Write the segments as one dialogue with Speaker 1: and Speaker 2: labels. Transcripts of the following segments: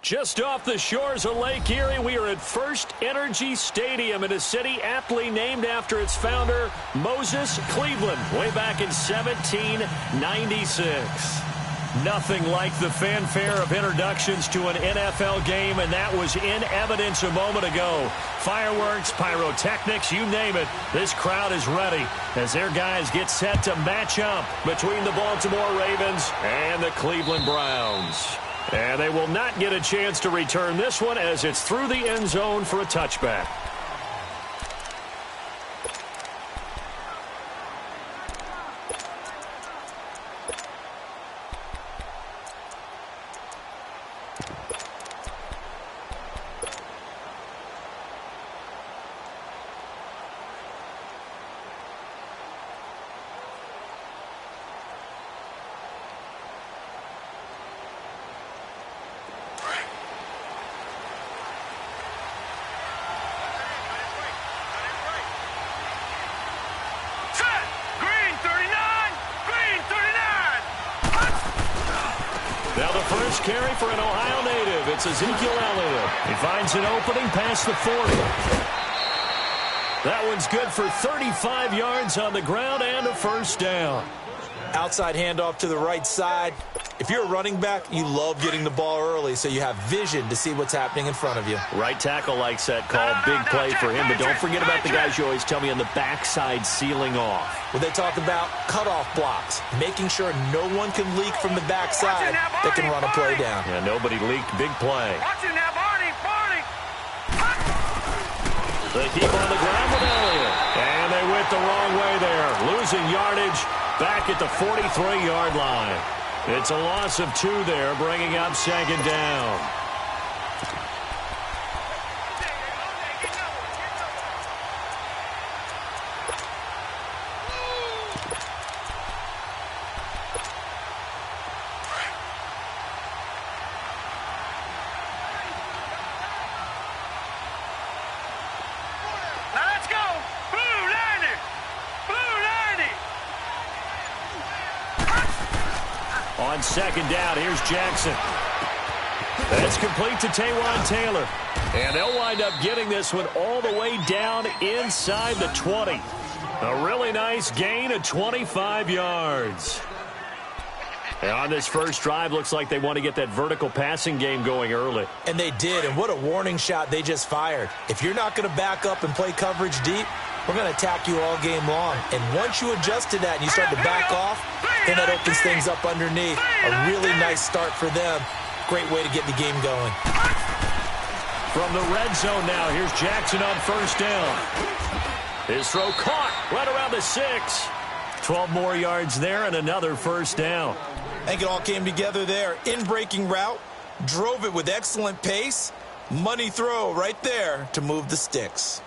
Speaker 1: Just off the shores of Lake Erie, we are at First Energy Stadium in a city aptly named after its founder, Moses Cleveland, way back in 1796. Nothing like the fanfare of introductions to an NFL game, and that was in evidence a moment ago. Fireworks, pyrotechnics, you name it, this crowd is ready as their guys get set to match up between the Baltimore Ravens and the Cleveland Browns. And they will not get a chance to return this one as it's through the end zone for a touchback. Now the first carry for an Ohio native. It's Ezekiel Elliott. He finds an opening past the 40. That one's good for 35 yards on the ground and a first down.
Speaker 2: Outside handoff to the right side. If you're a running back, you love getting the ball early so you have vision to see what's happening in front of you.
Speaker 1: Right tackle likes that call. Big play for him, but don't forget about the guys you always tell me on the backside sealing off.
Speaker 2: Well, they talk about cutoff blocks, making sure no one can leak from the backside that can run a play down.
Speaker 1: Yeah, nobody leaked. Big play. They keep on the ground with Elliott. And they went the wrong way there. Losing yardage back at the 43-yard line. It's a loss of 2 there, bringing up second down. On second down, here's Jackson. That's complete to Taywan Taylor. And they'll wind up getting this one all the way down inside the 20. A really nice gain of 25 yards. And on this first drive, looks like they want to get that vertical passing game going early.
Speaker 2: And they did, and what a warning shot they just fired. If you're not going to back up and play coverage deep, we're going to attack you all game long. And once you adjust to that and you start to back off, then that opens things up underneath. A really nice start for them. Great way to get the game going.
Speaker 1: From the red zone now, here's Jackson on first down. His throw caught right around the 6. 12 more yards there and another first down.
Speaker 2: I think it all came together there. In-breaking route, drove it with excellent pace. Money throw right there to move the sticks.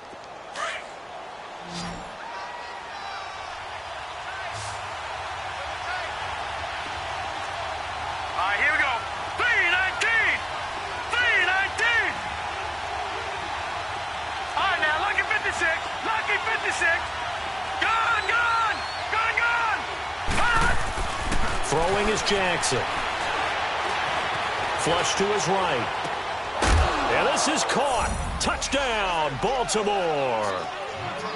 Speaker 1: Throwing is Jackson. Flush to his right. And this is caught. Touchdown, Baltimore.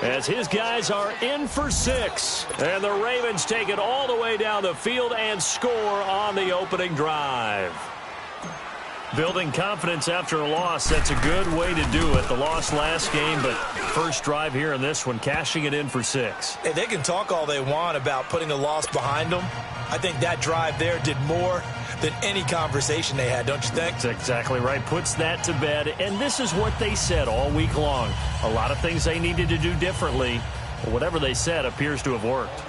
Speaker 1: As his guys are in for 6. And the Ravens take it all the way down the field and score on the opening drive. Building confidence after a loss, that's a good way to do it. The loss last game, but first drive here in this one, cashing it in for 6.
Speaker 2: Hey, they can talk all they want about putting a loss behind them. I think that drive there did more than any conversation they had, don't you think?
Speaker 1: That's exactly right. Puts that to bed. And this is what they said all week long. A lot of things they needed to do differently. But whatever they said appears to have worked.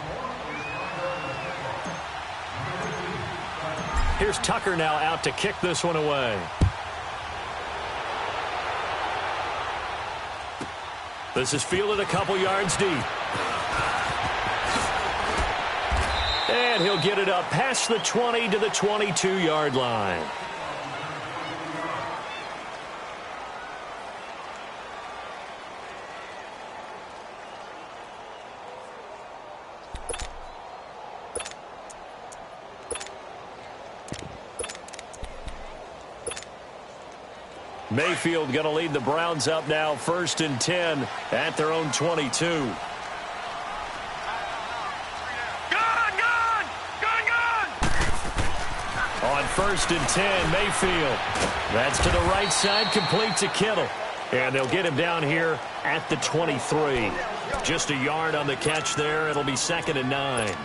Speaker 1: Here's Tucker now out to kick this one away. This is fielded a couple yards deep. And he'll get it up past the 20 to the 22-yard line. Mayfield going to lead the Browns up now, 1st and 10 at their own 22. On 1st and 10, Mayfield. That's to the right side, complete to Kittle. And they'll get him down here at the 23. Just a yard on the catch there. It'll be 2nd and 9.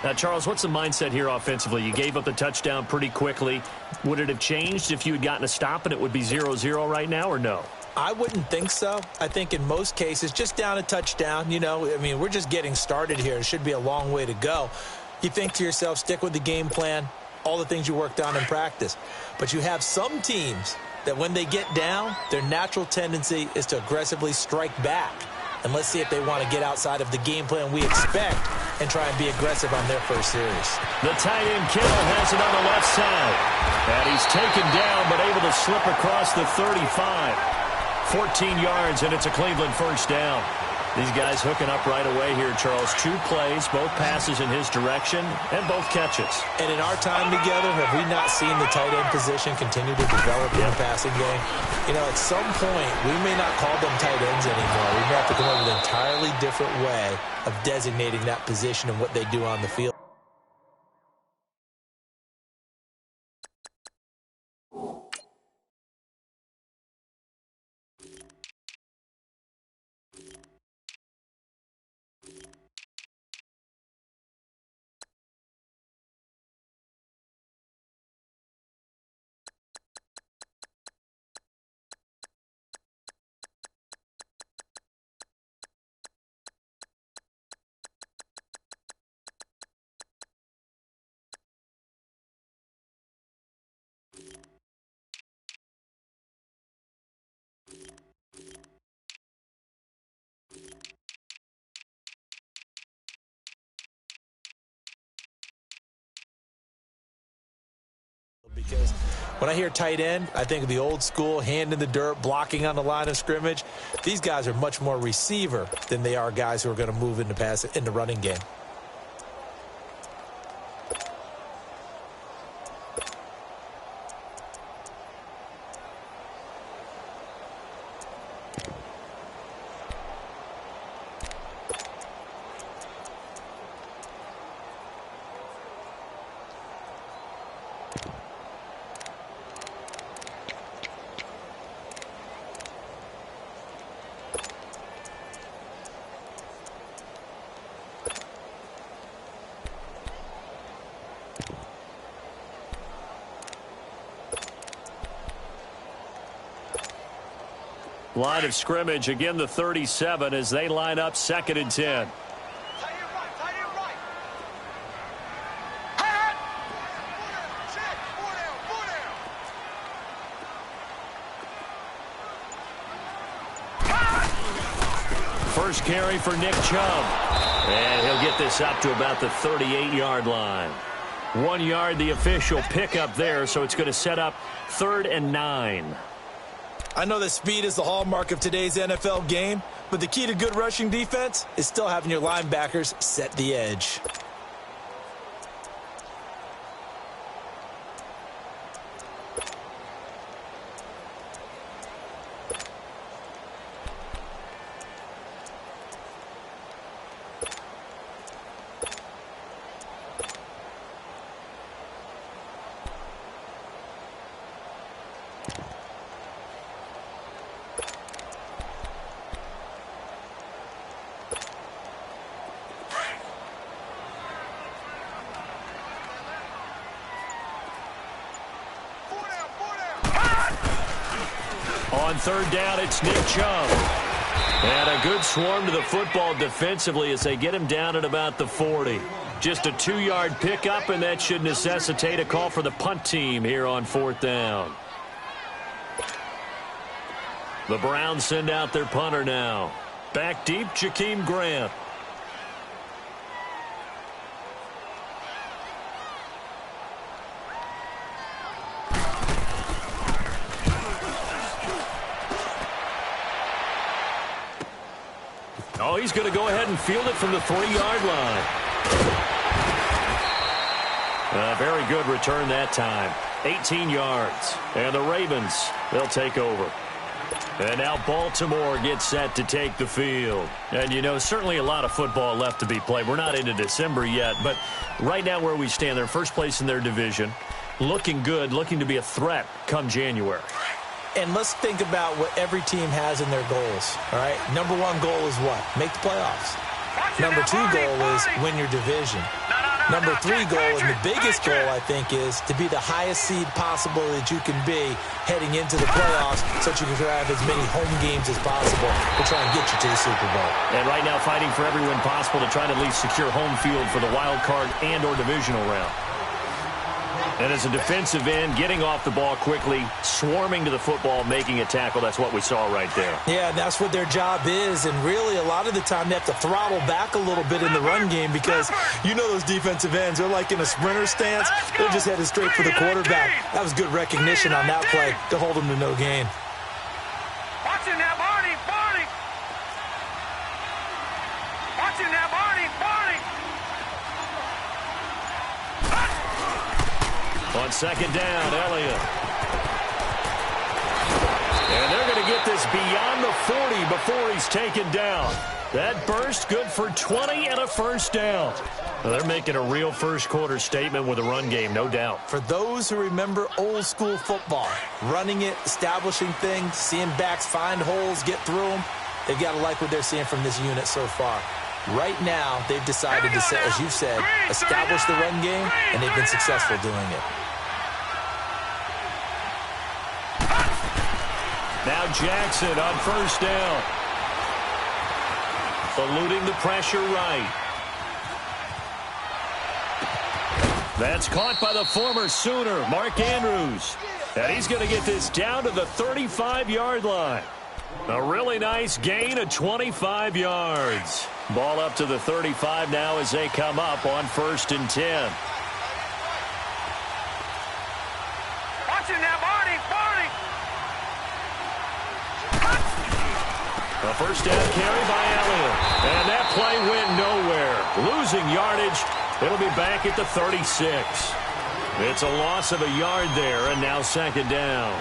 Speaker 1: Now, Charles, what's the mindset here offensively? You gave up the touchdown pretty quickly. Would it have changed if you had gotten a stop and it would be 0-0 right now, or no?
Speaker 2: I wouldn't think so. I think in most cases, just down a touchdown, we're just getting started here. It should be a long way to go. You think to yourself, stick with the game plan, all the things you worked on in practice. But you have some teams that when they get down, their natural tendency is to aggressively strike back. And let's see if they want to get outside of the game plan we expect and try and be aggressive on their first series.
Speaker 1: The tight end Kittle has it on the left side. And he's taken down but able to slip across the 35. 14 yards, and it's a Cleveland first down. These guys hooking up right away here, Charles. 2 plays, both passes in his direction, and both catches. And in our time together, have we not seen the tight end position continue to develop in the passing game? At some point, we may not call them tight ends anymore. We may have to come up with an entirely different way of designating that position and what they do on the field. Because when I hear tight end, I think of the old school, hand in the dirt, blocking on the line of scrimmage. These guys are much more receiver than they are guys who are going to move in the running game. Line of scrimmage, again the 37 as they line up 2nd and 10. First carry for Nick Chubb. And he'll get this up to about the 38-yard line. 1 yard, the official pickup there, so it's going to set up 3rd and 9.
Speaker 2: I know that speed is the hallmark of today's NFL game, but the key to good rushing defense is still having your linebackers set the edge.
Speaker 1: On 3rd down, it's Nick Chubb. And a good swarm to the football defensively as they get him down at about the 40. Just a 2-yard pickup, and that should necessitate a call for the punt team here on 4th down. The Browns send out their punter now. Back deep, Jakeem Grant. Oh, he's going to go ahead and field it from the 3-yard line. A very good return that time. 18 yards. And the Ravens, they'll take over. And now Baltimore gets set to take the field. And, you know, certainly a lot of football left to be played. We're not into December yet, but right now where we stand, they're first place in their division, looking good, looking to be a threat come January.
Speaker 2: And let's think about what every team has in their goals, all right? Number one goal is what? Make the playoffs. Number two goal is win your division. Number three goal, and the biggest goal, I think, is to be the highest seed possible that you can be heading into the playoffs so that you can have as many home games as possible to try and get you to the Super Bowl.
Speaker 1: And right now fighting for every win possible to try to at least secure home field for the wild card and or divisional round. And as a defensive end, getting off the ball quickly, swarming to the football, making a tackle, that's what we saw right there.
Speaker 2: Yeah, that's what their job is. And really, a lot of the time, they have to throttle back a little bit in the run game because you know those defensive ends, they're like in a sprinter stance. They're just headed straight for the quarterback. That was good recognition on that play to hold them to no gain.
Speaker 3: Watching that, Barney, Barney. Watching that, Barney, Barney.
Speaker 1: On second down, Elliott. And they're going to get this beyond the 40 before he's taken down. That burst good for 20 and a first down. Well, they're making a real first-quarter statement with a run game, no doubt.
Speaker 2: For those who remember old-school football, running it, establishing things, seeing backs find holes, get through them, they've got to like what they're seeing from this unit so far. Right now, they've decided to, as you said, establish the run game, and they've been successful doing it.
Speaker 1: Now Jackson on first down. Eluding the pressure right. That's caught by the former Sooner, Mark Andrews. And he's going to get this down to the 35-yard line. A really nice gain of 25 yards. Ball up to the 35 now as they come up on 1st and 10.
Speaker 3: Watching that, Barney, Barney.
Speaker 1: A first down carry by Elliott. And that play went nowhere. Losing yardage. It'll be back at the 36. It's a loss of a yard there, and now second down.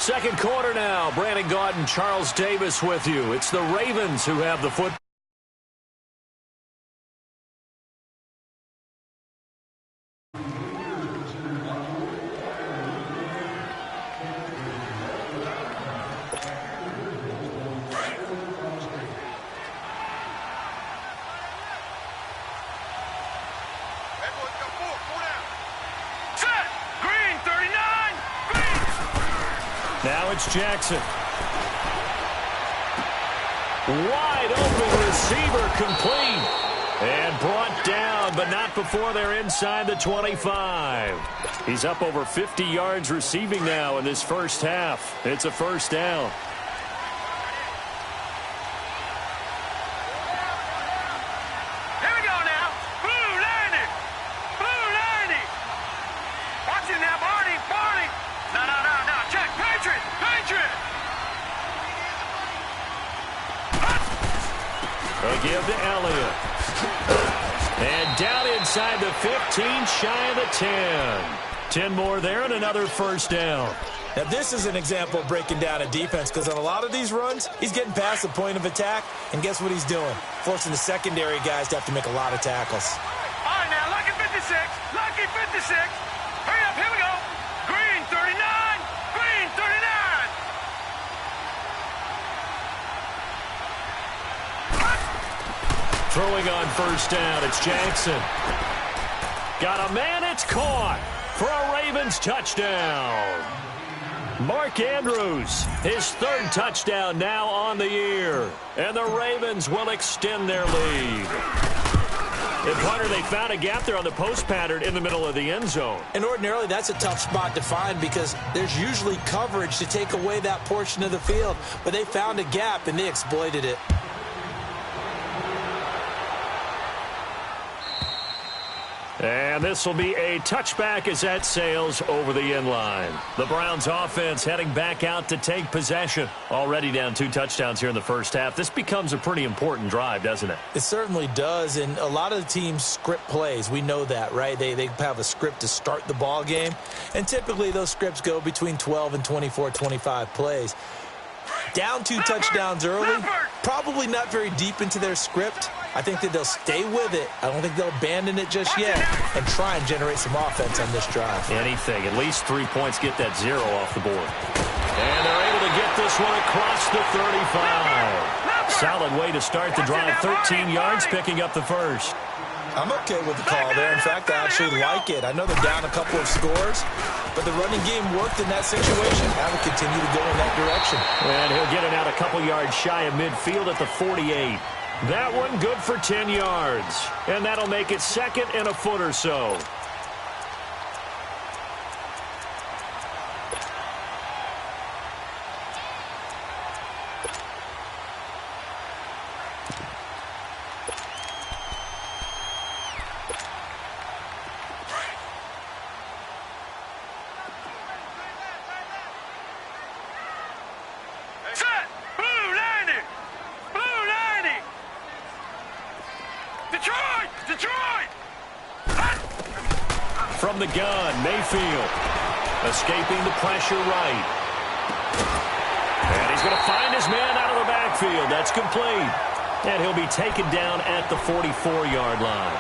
Speaker 1: Second quarter now. Brandon Gaudin, Charles Davis with you. It's the Ravens who have the football. Now it's Jackson. Wide open receiver complete. And brought down, but not before they're inside the 25. He's up over 50 yards receiving now in this first half. It's a first down.
Speaker 3: Here we go now. Blue landing. Blue landing. Watching that, Barney, Barney. No. Check. Patriot. Patriot.
Speaker 1: They give to Elliott. And down inside the 15, shy of the 10. 10 more there and another first down.
Speaker 2: Now, this is an example of breaking down a defense because on a lot of these runs, he's getting past the point of attack, and guess what he's doing? Forcing the secondary guys to have to make a lot of tackles.
Speaker 3: All right, now, lucky 56. Lucky 56. Hurry up, here we go. Green 39. Green 39.
Speaker 1: Throwing on first down, it's Jackson. Got a man, it's caught for a Ravens touchdown. Mark Andrews, his third touchdown now on the year. And the Ravens will extend their lead. And Hunter, they found a gap there on the post pattern in the middle of the end zone.
Speaker 2: And ordinarily, that's a tough spot to find because there's usually coverage to take away that portion of the field. But they found a gap, and they exploited it.
Speaker 1: And this will be a touchback as that sails over the end line. The Browns offense heading back out to take possession. Already down 2 touchdowns here in the first half. This becomes a pretty important drive, doesn't it?
Speaker 2: It certainly does, and a lot of the teams script plays. We know that, right? They have a script to start the ball game, and typically those scripts go between 12 and 24, 25 plays. Down 2 touchdowns early, probably not very deep into their script. I think that they'll stay with it. I don't think they'll abandon it just yet and try and generate some offense on this drive.
Speaker 1: Anything. At least 3 points get that 0 off the board. And they're able to get this one across the 35. Solid way to start the drive. 13 yards, picking up the first.
Speaker 2: I'm okay with the call there. In fact, I actually like it. I know they're down a couple of scores, but the running game worked in that situation. I will continue to go in that direction.
Speaker 1: And he'll get it out a couple yards shy of midfield at the 48. That one good for 10 yards. And that'll make it 2nd and a foot or so. From the gun, Mayfield escaping the pressure right. And he's going to find his man out of the backfield. That's complete. And he'll be taken down at the 44-yard line.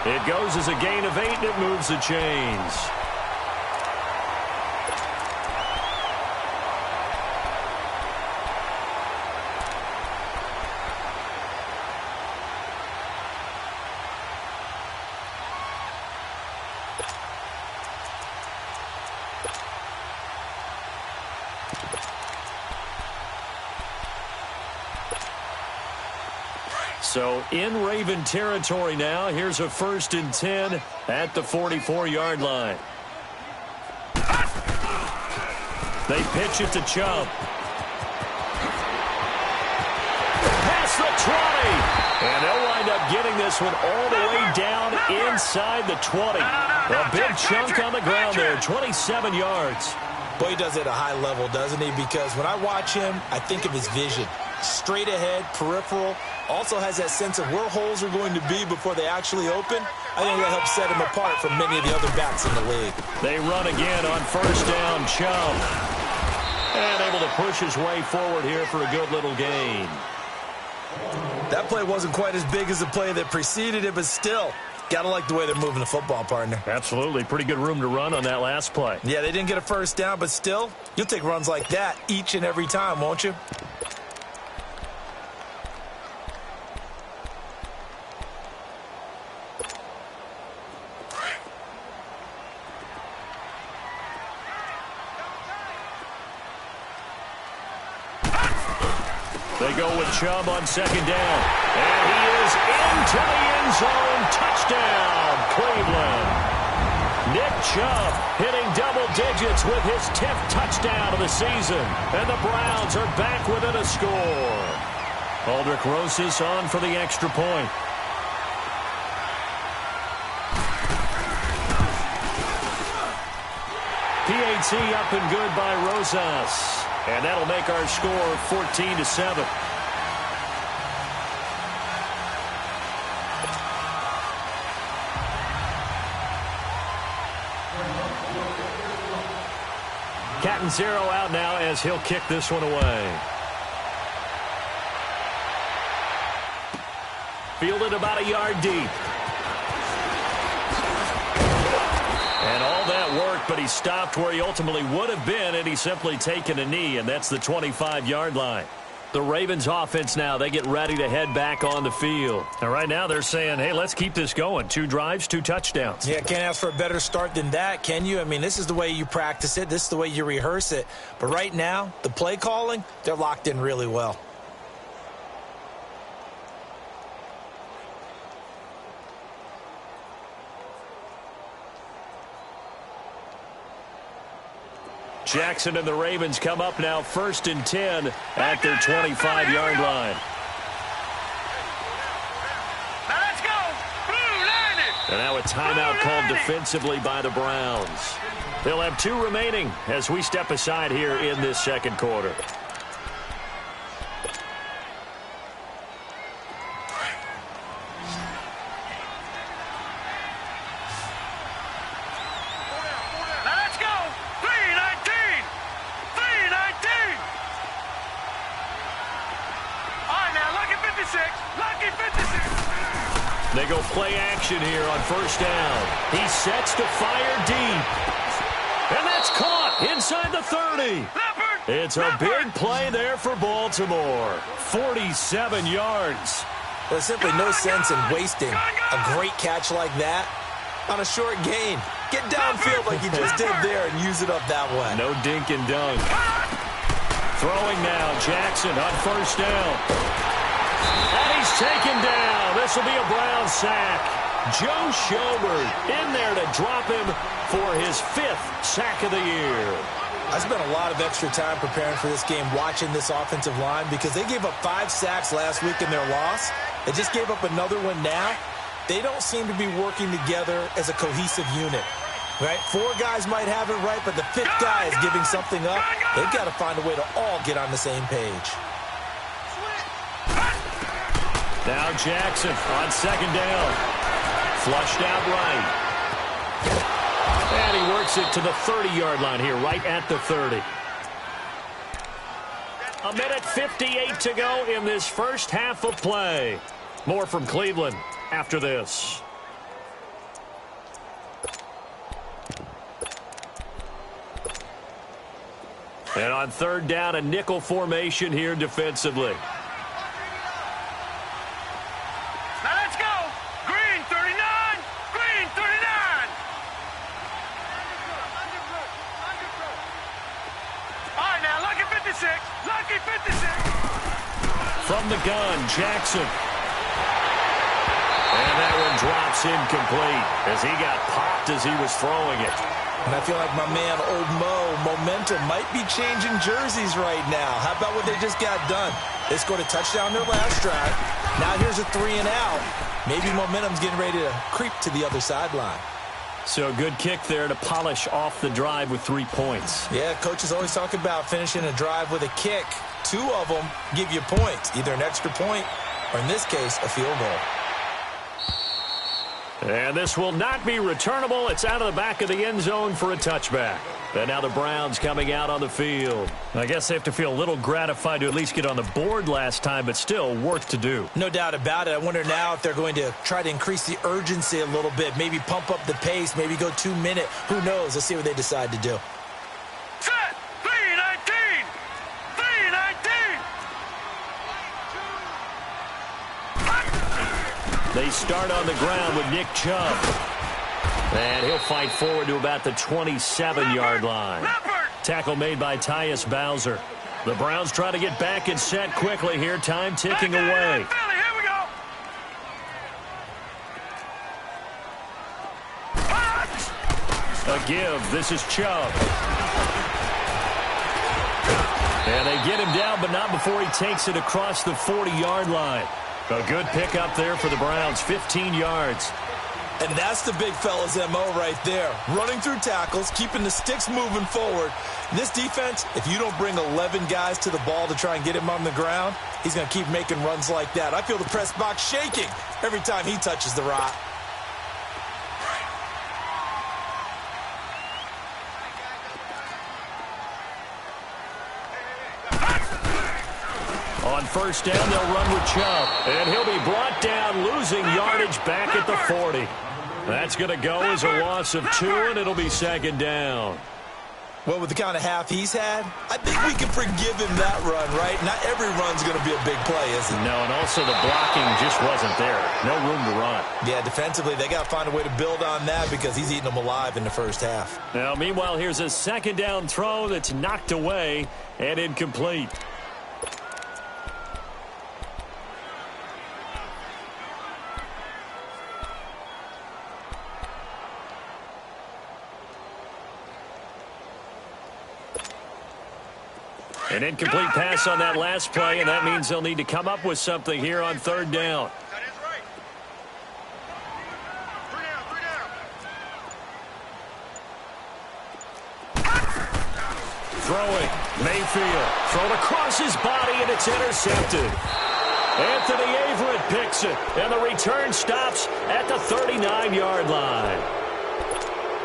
Speaker 1: It goes as a gain of 8, and it moves the chains. So in Raven territory now. Here's a 1st and 10 at the 44-yard line. They pitch it to Chubb. Past the 20. And they'll wind up getting this one all the way down inside the 20. A big chunk on the ground there, 27 yards.
Speaker 2: Boy, he does it at a high level, doesn't he? Because when I watch him, I think of his vision. Straight ahead, peripheral. Also has that sense of where holes are going to be before they actually open. I think that helps set him apart from many of the other backs in the league.
Speaker 1: They run again on 1st down, Chubb. And able to push his way forward here for a good little gain.
Speaker 2: That play wasn't quite as big as the play that preceded it, but still, got to like the way they're moving the football, partner.
Speaker 1: Absolutely. Pretty good room to run on that last play.
Speaker 2: Yeah, they didn't get a 1st down, but still, you'll take runs like that each and every time, won't you?
Speaker 1: They go with Chubb on 2nd down. And he is into the end zone. Touchdown, Cleveland. Nick Chubb hitting double digits with his 10th touchdown of the season. And the Browns are back within a score. Aldrich Rosas on for the extra point. PAT up and good by Rosas. And that'll make our score 14-7. Catanzaro out now as he'll kick this one away. Fielded about a yard deep. And all that work, but he stopped where he ultimately would have been, and he's simply taken a knee, and that's the 25-yard line. The Ravens offense now, they get ready to head back on the field. And right now they're saying, hey, let's keep this going. 2 drives, 2 touchdowns.
Speaker 2: Yeah, can't ask for a better start than that, can you? I mean, this is the way you practice it. This is the way you rehearse it. But right now, the play calling, they're locked in really well.
Speaker 1: Jackson and the Ravens come up now 1st and 10 at their 25-yard line.
Speaker 3: Now let's go. Blue line it.
Speaker 1: And now a timeout called defensively by the Browns. They'll have 2 remaining as we step aside here in this second quarter. They go play action here on first down. He sets to fire deep. And that's caught inside the 30. It's a big play there for Baltimore. 47 yards.
Speaker 2: There's simply no sense in wasting a great catch like that on a short gain. Get downfield like you just did there and use it up that way.
Speaker 1: No dink and dunk. Throwing now, Jackson on first down. And he's taken down. This will be a Brown sack. Joe Schobert in there to drop him for his 5th sack of the year.
Speaker 2: I spent a lot of extra time preparing for this game watching this offensive line because they gave up 5 sacks last week in their loss. They just gave up another one now. They don't seem to be working together as a cohesive unit. Right? 4 guys might have it right, but the 5th guy is giving something up. They've got to find a way to all get on the same page.
Speaker 1: Now Jackson on second down. Flushed out right. And he works it to the 30-yard line here, right at the 30. A minute 58 to go in this first half of play. More from Cleveland after this. And on third down, a nickel formation here defensively.
Speaker 3: Now let's go. Green 39. Green 39. All right, now lucky 56. Lucky 56.
Speaker 1: From the gun, Jackson. And that one drops incomplete as he got popped as he was throwing it.
Speaker 2: And I feel like my man, Old Mo, momentum might be changing jerseys right now. How about what they just got done? They scored a touchdown their last drive. Now here's a 3 and out. Maybe momentum's getting ready to creep to the other sideline.
Speaker 1: So a good kick there to polish off the drive with 3 points.
Speaker 2: Yeah, coaches always talk about finishing a drive with a kick. 2 of them give you points, either an extra point or, in this case, a field goal.
Speaker 1: And this will not be returnable. It's out of the back of the end zone for a touchback. And now the Browns coming out on the field. I guess they have to feel a little gratified to at least get on the board last time, but still work to do.
Speaker 2: No doubt about it. I wonder now if they're going to try to increase the urgency a little bit, maybe pump up the pace, maybe go 2 minute. Who knows? Let's see what they decide to do.
Speaker 3: Set. 319. 319.
Speaker 1: They start on the ground with Nick Chubb. And he'll fight forward to about the 27-yard line. Tackle made by Tyus Bowser. The Browns try to get back and set quickly here. Time ticking away.
Speaker 3: Here we go.
Speaker 1: A give. This is Chubb. And they get him down, but not before he takes it across the 40-yard line. A good pickup there for the Browns, 15 yards.
Speaker 2: And that's the big fella's MO right there. Running through tackles, keeping the sticks moving forward. This defense, if you don't bring 11 guys to the ball to try and get him on the ground, he's going to keep making runs like that. I feel the press box shaking every time he touches the rock.
Speaker 1: On first down, they'll run with Chubb. And he'll be brought down, losing yardage back at the 40. That's going to go as a loss of 2, and it'll be second down.
Speaker 2: Well, with the kind of half he's had, I think we can forgive him that run, right? Not every run's going to be a big play, is it?
Speaker 1: No, and also the blocking just wasn't there. No room to run.
Speaker 2: Yeah, defensively, they got to find a way to build on that because he's eating them alive in the first half.
Speaker 1: Now, meanwhile, here's a second down throw that's knocked away and incomplete. An incomplete pass on that last play, and that means they'll need to come up with something here on third down. throwing. Mayfield thrown across his body, and it's intercepted. Anthony Averett picks it, and the return stops at the 39-yard line.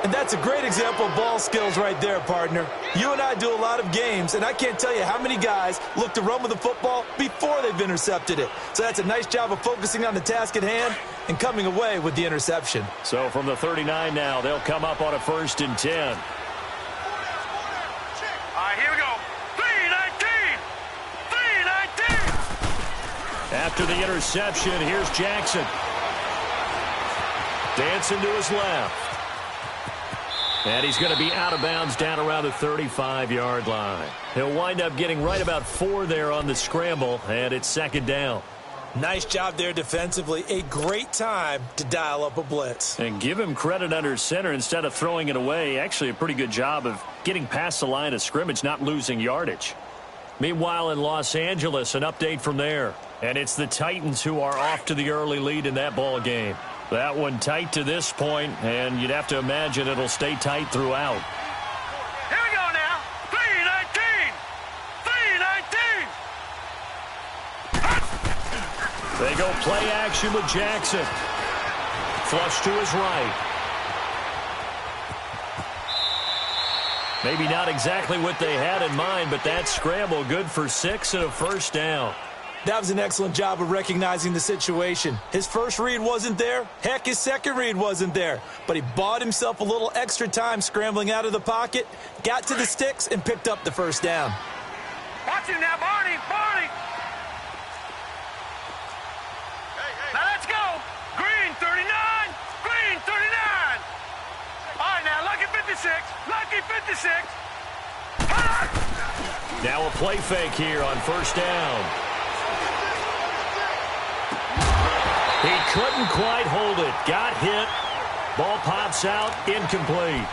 Speaker 2: And that's a great example of ball skills right there, partner. You and I do a lot of games, and I can't tell you how many guys look to run with the football before they've intercepted it. So that's a nice job of focusing on the task at hand and coming away with the interception.
Speaker 1: So from the 39 now, they'll come up on a 1st and 10.
Speaker 3: All right, here we go. 3-19. 3-19.
Speaker 1: After the interception, here's Jackson. Dancing to his left. And he's going to be out of bounds down around the 35-yard line. He'll wind up getting right about 4 there on the scramble, and it's 2nd down.
Speaker 2: Nice job there defensively. A great time to dial up a blitz.
Speaker 1: And give him credit under center instead of throwing it away. Actually, a pretty good job of getting past the line of scrimmage, not losing yardage. Meanwhile, in Los Angeles, an update from there. And it's the Titans who are off to the early lead in that ball game. That one tight to this point, and you'd have to imagine it'll stay tight throughout.
Speaker 3: Here we go now. 3-19. 3-19.
Speaker 1: They go play action with Jackson. Flush to his right. Maybe not exactly what they had in mind, but that scramble good for 6 and a 1st down.
Speaker 2: That was an excellent job of recognizing the situation. His first read wasn't there. Heck, his second read wasn't there. But he bought himself a little extra time scrambling out of the pocket, got to the sticks, and picked up the 1st down.
Speaker 3: Watch him now, Barney. Barney. Now let's go. Green 39. Green 39. All right, now, Lucky 56. Lucky 56.
Speaker 1: Now a play fake here on 1st down. He couldn't quite hold it. Got hit. Ball pops out. Incomplete.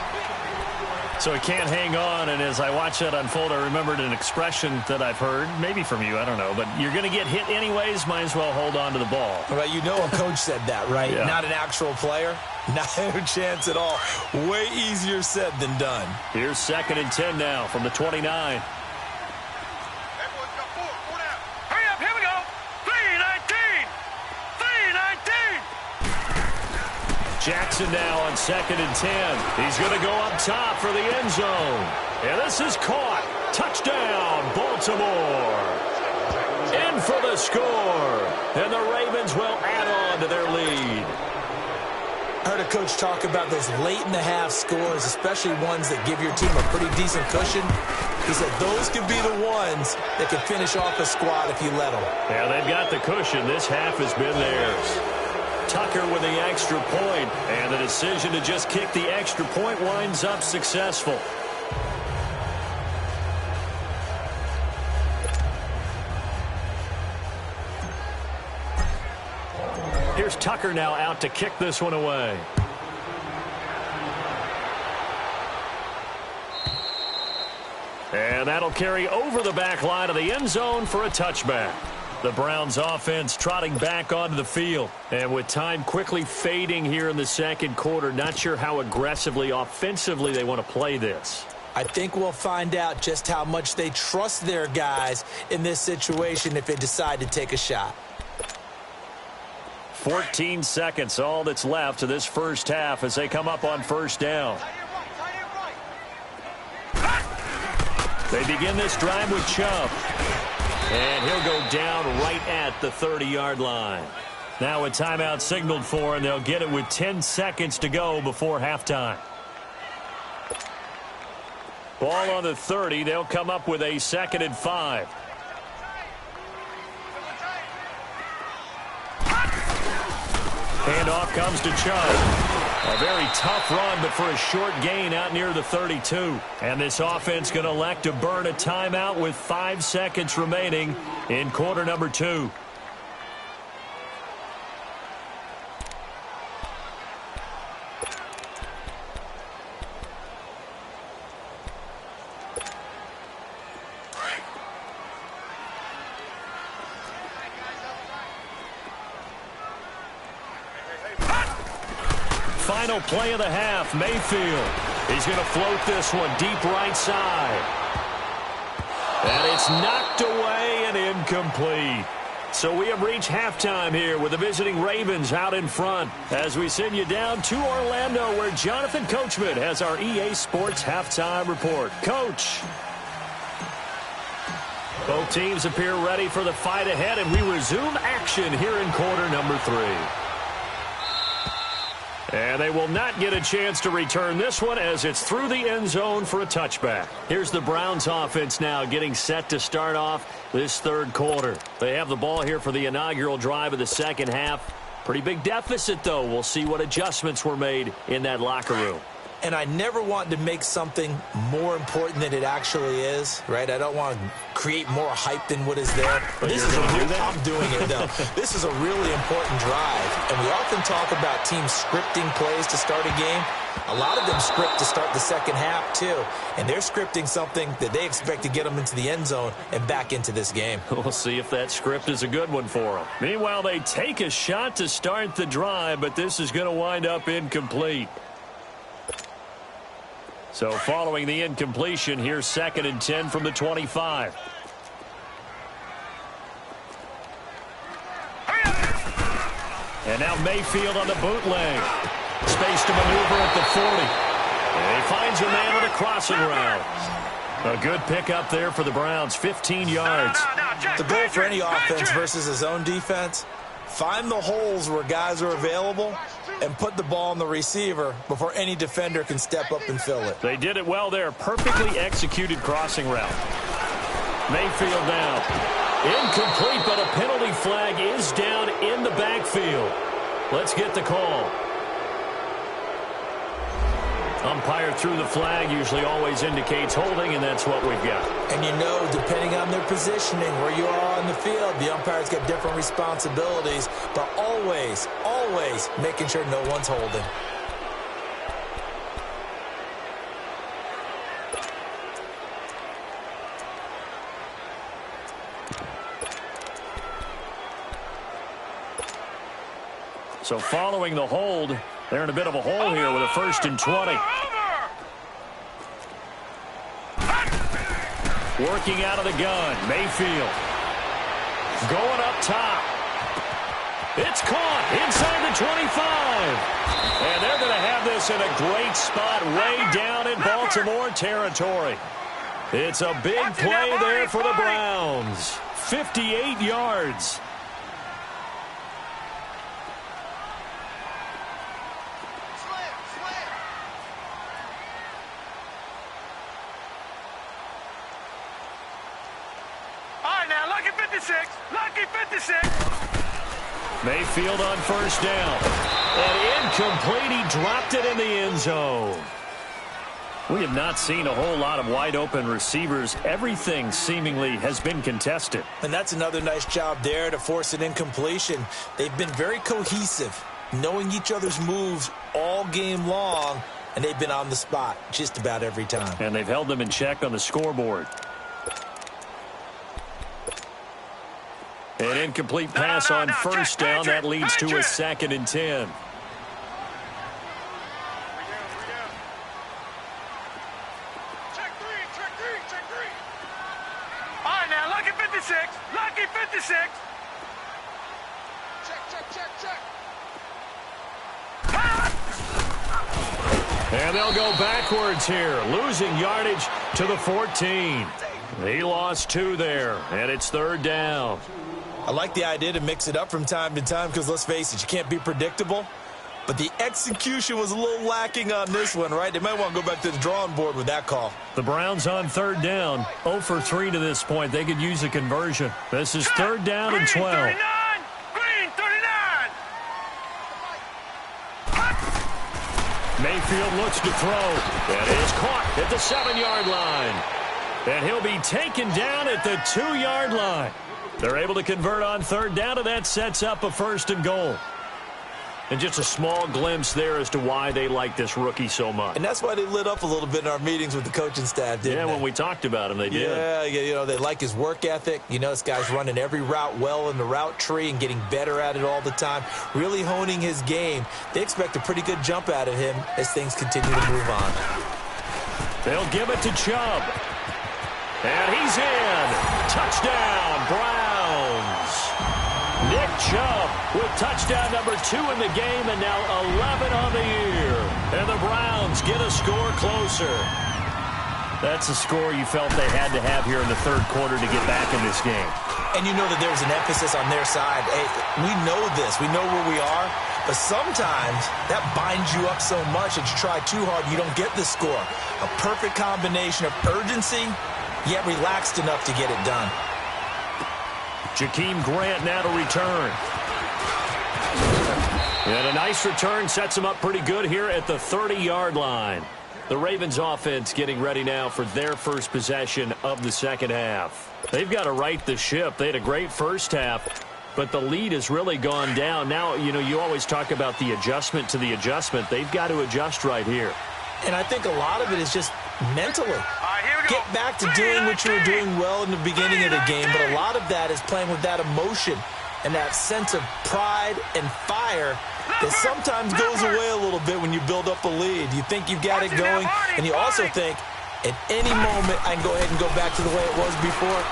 Speaker 1: So he can't hang on, and as I watch that unfold, I remembered an expression that I've heard, maybe from you, I don't know, but you're going to get hit anyways, might as well hold on to the ball.
Speaker 2: Well, you know a coach said that, right?
Speaker 1: Yeah.
Speaker 2: Not an actual player. Not a chance at all. Way easier said than done.
Speaker 1: Here's 2nd and 10 now from the 29.
Speaker 3: Hurry up, here we go. 3-19. 3-19.
Speaker 1: Jackson now on 2nd and 10. He's going to go up top for the end zone. And this is caught. Touchdown, Baltimore. In for the score. And the Ravens will add on to their lead.
Speaker 2: I heard a coach talk about those late-in-the-half scores, especially ones that give your team a pretty decent cushion. He said those could be the ones that could finish off a squad if you let them.
Speaker 1: Yeah, they've got the cushion. This half has been theirs. Tucker with the extra point, and the decision to just kick the extra point winds up successful. Here's Tucker now out to kick this one away. And that'll carry over the back line of the end zone for a touchback. The Browns offense trotting back onto the field. And with time quickly fading here in the 2nd quarter, not sure how aggressively, offensively they want to play this.
Speaker 2: I think we'll find out just how much they trust their guys in this situation if they decide to take a shot.
Speaker 1: 14 seconds, all that's left to this first half as they come up on 1st down. They begin this drive with Chubb. And he'll go down right at the 30-yard line. Now a timeout signaled for, and they'll get it with 10 seconds to go before halftime. Ball on the 30. They'll come up with a 2nd and 5. Handoff comes to Chubb. A very tough run, but for a short gain out near the 32. And this offense going to elect to burn a timeout with 5 seconds remaining in quarter number 2. Final play of the half, Mayfield. He's going to float this one deep right side. And it's knocked away and incomplete. So we have reached halftime here with the visiting Ravens out in front as we send you down to Orlando where Jonathan Coachman has our EA Sports halftime report. Coach. Both teams appear ready for the fight ahead, and we resume action here in quarter number 3. And they will not get a chance to return this one as it's through the end zone for a touchback. Here's the Browns offense now getting set to start off this third quarter. They have the ball here for the inaugural drive of the second half. Pretty big deficit, though. We'll see what adjustments were made in that locker room.
Speaker 2: And I never want to make something more important than it actually is, right? I don't want to create more hype than what is there. This is I'm doing it, though. This is a really important drive. And we often talk about teams scripting plays to start a game. A lot of them script to start the second half, too. And they're scripting something that they expect to get them into the end zone and back into this game.
Speaker 1: We'll see if that script is a good one for them. Meanwhile, they take a shot to start the drive, but this is going to wind up incomplete. So following the incompletion, here's 2nd and 10 from the 25. And now Mayfield on the bootleg. Space to maneuver at the 40. And he finds a man with a crossing route. A good pickup there for the Browns, 15 yards.
Speaker 2: The goal for any offense versus his own defense, find the holes where guys are available and put the ball on the receiver before any defender can step up and fill it.
Speaker 1: They did it well there. Perfectly executed crossing route. Mayfield now. Incomplete, but a penalty flag is down in the backfield. Let's get the call. Umpire threw the flag, usually always indicates holding, and that's what we've got.
Speaker 2: And you know, depending on their positioning, where you are on the field, the umpire's got different responsibilities, but always, always making sure no one's holding.
Speaker 1: So following the hold, they're in a bit of a hole here with a 1st and 20. Working out of the gun, Mayfield. Going up top. It's caught inside the 25. And they're going to have this in a great spot way down in Baltimore territory. It's a big play there for the Browns. 58 yards.
Speaker 3: Lucky 56.
Speaker 1: Mayfield on 1st down. And incomplete. He dropped it in the end zone. We have not seen a whole lot of wide open receivers. Everything seemingly has been contested.
Speaker 2: And that's another nice job there to force an incompletion. They've been very cohesive, knowing each other's moves all game long, and they've been on the spot just about every time.
Speaker 1: And they've held them in check on the scoreboard. An incomplete pass on 1st down. That leads to a 2nd and 10.
Speaker 3: Check three. All right, now, lucky 56. Lucky 56. Check.
Speaker 1: And they'll go backwards here, losing yardage to the 14. He lost 2 there, and it's 3rd down.
Speaker 2: I like the idea to mix it up from time to time because, let's face it, you can't be predictable. But the execution was a little lacking on this one, right? They might want to go back to the drawing board with that call.
Speaker 1: The Browns on 3rd down, 0 for 3 to this point. They could use a conversion. This is 3rd down and 12.
Speaker 3: Green 39.
Speaker 1: Mayfield looks to throw. And it is caught at the 7-yard line. And he'll be taken down at the 2-yard line. They're able to convert on 3rd down, and that sets up a 1st and goal. And just a small glimpse there as to why they like this rookie so much.
Speaker 2: And that's why they lit up a little bit in our meetings with the coaching staff, didn't they?
Speaker 1: Yeah, when we talked about him, they did.
Speaker 2: Yeah, you know, they like his work ethic. You know, this guy's running every route well in the route tree and getting better at it all the time, really honing his game. They expect a pretty good jump out of him as things continue to move on.
Speaker 1: They'll give it to Chubb. And he's in. Touchdown, Browns. Nick Chubb with touchdown number 2 in the game and now 11 on the year. And the Browns get a score closer. That's a score you felt they had to have here in the third quarter to get back in this game.
Speaker 2: And you know that there's an emphasis on their side. Hey, we know this. We know where we are. But sometimes that binds you up so much that you try too hard, you don't get the score. A perfect combination of urgency, yet relaxed enough to get it done.
Speaker 1: Jakeem Grant now to return. And a nice return sets him up pretty good here at the 30-yard line. The Ravens offense getting ready now for their first possession of the second half. They've got to right the ship. They had a great first half, but the lead has really gone down. Now, you know, you always talk about the adjustment to the adjustment. They've got to adjust right here.
Speaker 2: And I think a lot of it is just mentally. Get back to doing what you were doing well in the beginning of the game, but a lot of that is playing with that emotion and that sense of pride and fire that sometimes goes away a little bit when you build up a lead. You think you've got it going, and you also think, at any moment, I can go ahead and go back to the way it was before.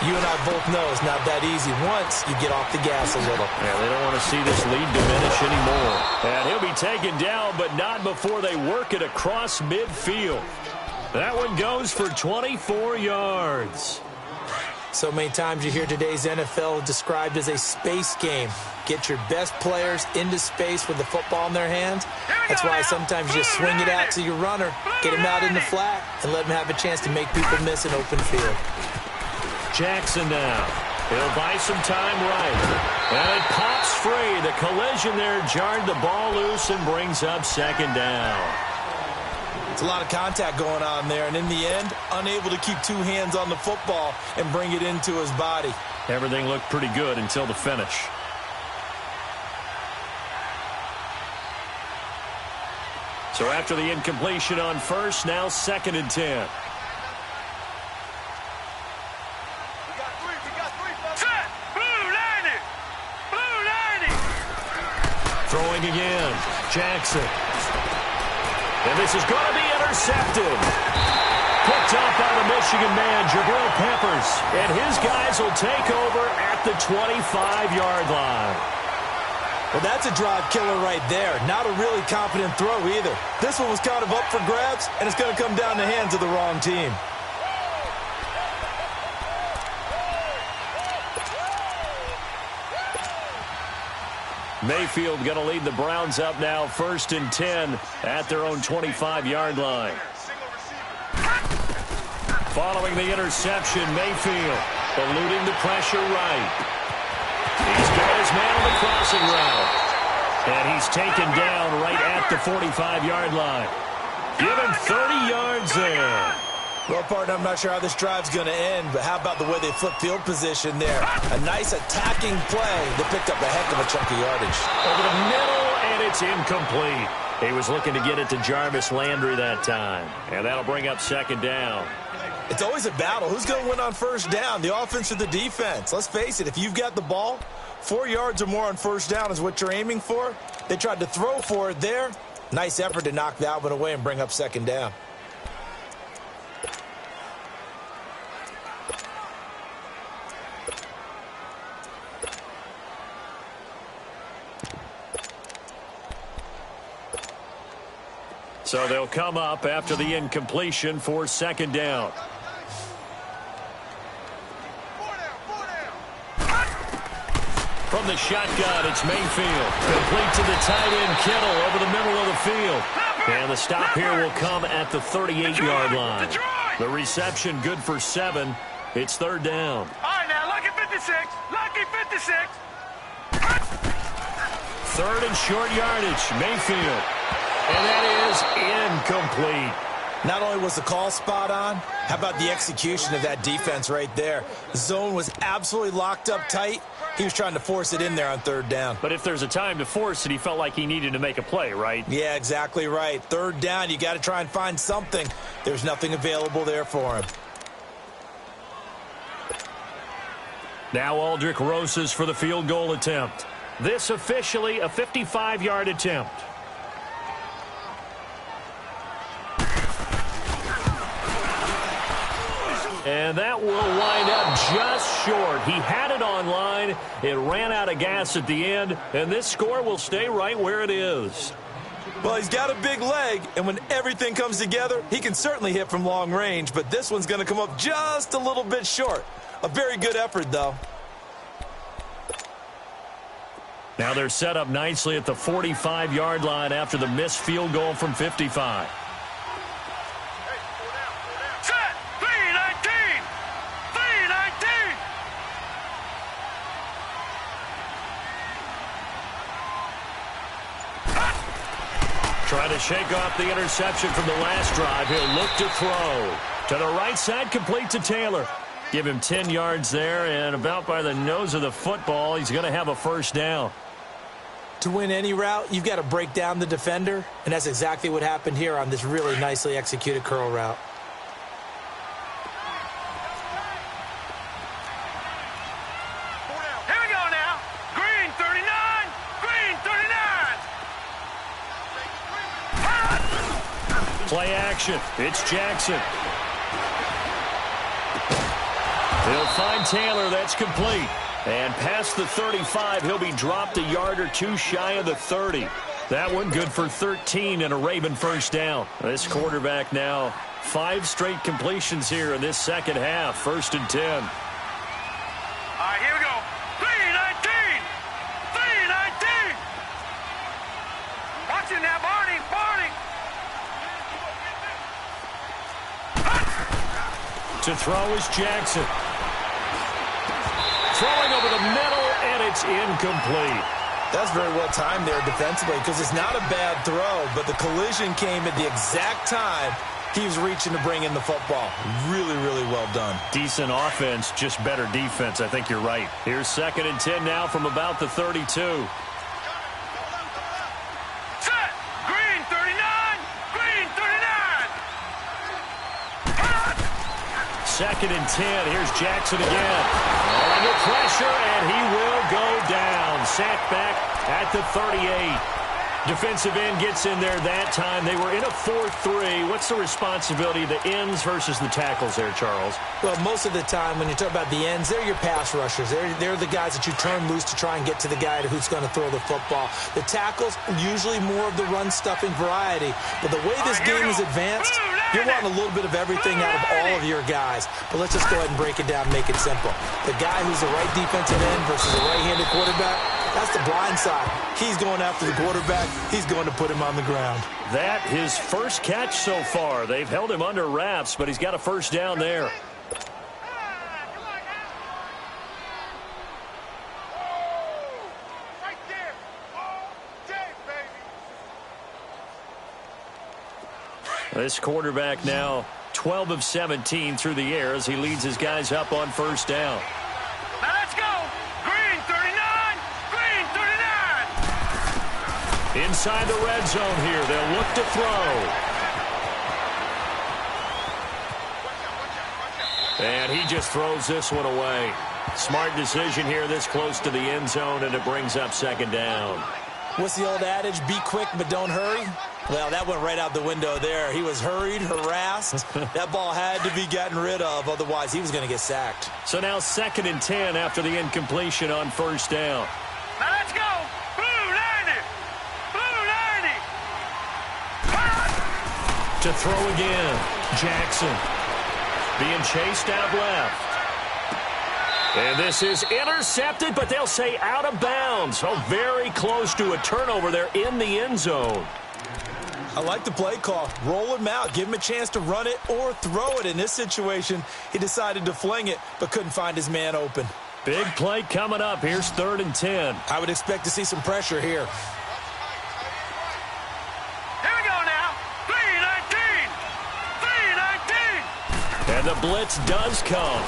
Speaker 2: You and I both know it's not that easy once you get off the gas a little.
Speaker 1: Yeah, they don't want to see this lead diminish anymore. And he'll be taken down, but not before they work it across midfield. That one goes for 24 yards.
Speaker 2: So many times you hear today's NFL described as a space game. Get your best players into space with the football in their hands. That's why sometimes you just swing it out to your runner, get him out in the flat, and let him have a chance to make people miss an open field.
Speaker 1: Jackson now. He'll buy some time right. And it pops free. The collision there jarred the ball loose and brings up second down.
Speaker 2: It's a lot of contact going on there, and in the end, unable to keep two hands on the football and bring it into his body.
Speaker 1: Everything looked pretty good until the finish. So after the incompletion on first, now 2nd and 10. Throwing again, Jackson. And this is going to be intercepted. Picked up by the Michigan man, Jabril Peppers. And his guys will take over at the 25-yard line.
Speaker 2: Well, that's a drive killer right there. Not a really confident throw either. This one was kind of up for grabs, and it's going to come down the hands of the wrong team.
Speaker 1: Mayfield going to lead the Browns up now, 1st and 10 at their own 25-yard line. Following the interception, Mayfield eluding the pressure right. He's got his man on the crossing route. And he's taken down right at the 45-yard line. Give him 30 yards there.
Speaker 2: Well, partner, I'm not sure how this drive's going to end, but how about the way they flip field position there? A nice attacking play that picked up a heck of a chunk of yardage.
Speaker 1: Over the middle, and it's incomplete. He was looking to get it to Jarvis Landry that time. And that'll bring up 2nd down.
Speaker 2: It's always a battle. Who's going to win on 1st down, the offense or the defense? Let's face it, if you've got the ball, 4 yards or more on 1st down is what you're aiming for. They tried to throw for it there. Nice effort to knock that one away and bring up 2nd down.
Speaker 1: So they'll come up after the incompletion for 2nd down. From the shotgun, it's Mayfield. Complete to the tight end, Kittle, over the middle of the field. And the stop here will come at the 38-yard line. The reception good for 7. It's 3rd down.
Speaker 3: All right, now, lucky 56. Lucky 56.
Speaker 1: 3rd and short yardage, Mayfield. And that is incomplete.
Speaker 2: Not only was the call spot on, how about the execution of that defense right there? The zone was absolutely locked up tight. He was trying to force it in there on 3rd down.
Speaker 1: But if there's a time to force it, he felt like he needed to make a play, right?
Speaker 2: Yeah, exactly right. 3rd down, you got to try and find something. There's nothing available there for him.
Speaker 1: Now Aldrick Rosas for the field goal attempt. This officially a 55-yard attempt. And that will wind up just short. He had it on line. It ran out of gas at the end, and this score will stay right where it is.
Speaker 2: Well, he's got a big leg, and when everything comes together, he can certainly hit from long range, but this one's going to come up just a little bit short. A very good effort, though.
Speaker 1: Now they're set up nicely at the 45-yard line after the missed field goal from 55.
Speaker 3: Set! 319! 319!
Speaker 1: Trying to shake off the interception from the last drive. He'll look to throw. To the right side, complete to Taylor. Give him 10 yards there, and about by the nose of the football, he's going to have a first down.
Speaker 2: To win any route, you've got to break down the defender, and that's exactly what happened here on this really nicely executed curl route.
Speaker 3: Here we go now. Green 39! Green 39!
Speaker 1: Play action. It's Jackson. He'll find Taylor. That's complete. And past the 35, he'll be dropped a yard or two shy of the 30. That one good for 13 and a Raven first down. This quarterback now 5 straight completions here in this second half. 1st and 10.
Speaker 3: All right, here we go. 319! 319! Watching that, Barney! Barney!
Speaker 1: To throw is Jackson. Throwing over the middle, and it's incomplete.
Speaker 2: That's very well timed there defensively because it's not a bad throw, but the collision came at the exact time he was reaching to bring in the football. Really, really well done.
Speaker 1: Decent offense, just better defense. I think you're right. Here's 2nd and 10 now from about the 32.
Speaker 3: Set! Green 39! Green 39!
Speaker 1: 2nd and 10. Here's Jackson again. Under pressure, and he will go down. Sacked back at the 38. Defensive end gets in there that time. They were in a 4-3. What's the responsibility of the ends versus the tackles there, Charles?
Speaker 2: Well, most of the time when you talk about the ends, they're your pass rushers. They're the guys that you turn loose to try and get to the guy who's going to throw the football. The tackles, usually more of the run-stuffing variety. But the way this game is advanced, you want a little bit of everything out of all of your guys. But let's just go ahead and break it down and make it simple. The guy who's the right defensive end versus the right-handed quarterback, that's the blind side. He's going after the quarterback. He's going to put him on the ground.
Speaker 1: That his first catch so far. They've held him under wraps, but he's got a first down there. This quarterback now 12 of 17 through the air as he leads his guys up on first down.
Speaker 3: Now let's go! Green 39! Green 39!
Speaker 1: Inside the red zone here. They'll look to throw. And he just throws this one away. Smart decision here this close to the end zone, and it brings up 2nd down.
Speaker 2: What's the old adage? Be quick, but don't hurry. Well, that went right out the window there. He was hurried, harassed. That ball had to be gotten rid of, otherwise he was going to get sacked.
Speaker 1: So now 2nd and 10 after the incompletion on first down.
Speaker 3: Now let's go! Blue 90! Blue 90!
Speaker 1: To throw again, Jackson. Being chased out left. And this is intercepted, but they'll say out of bounds. So very close to a turnover there in the end zone.
Speaker 2: I like the play call. Roll him out. Give him a chance to run it or throw it. In this situation, he decided to fling it, but couldn't find his man open.
Speaker 1: Big play coming up. Here's 3rd and 10.
Speaker 2: I would expect to see some pressure here.
Speaker 3: Here we go now! 319! 319!
Speaker 1: And the blitz does come.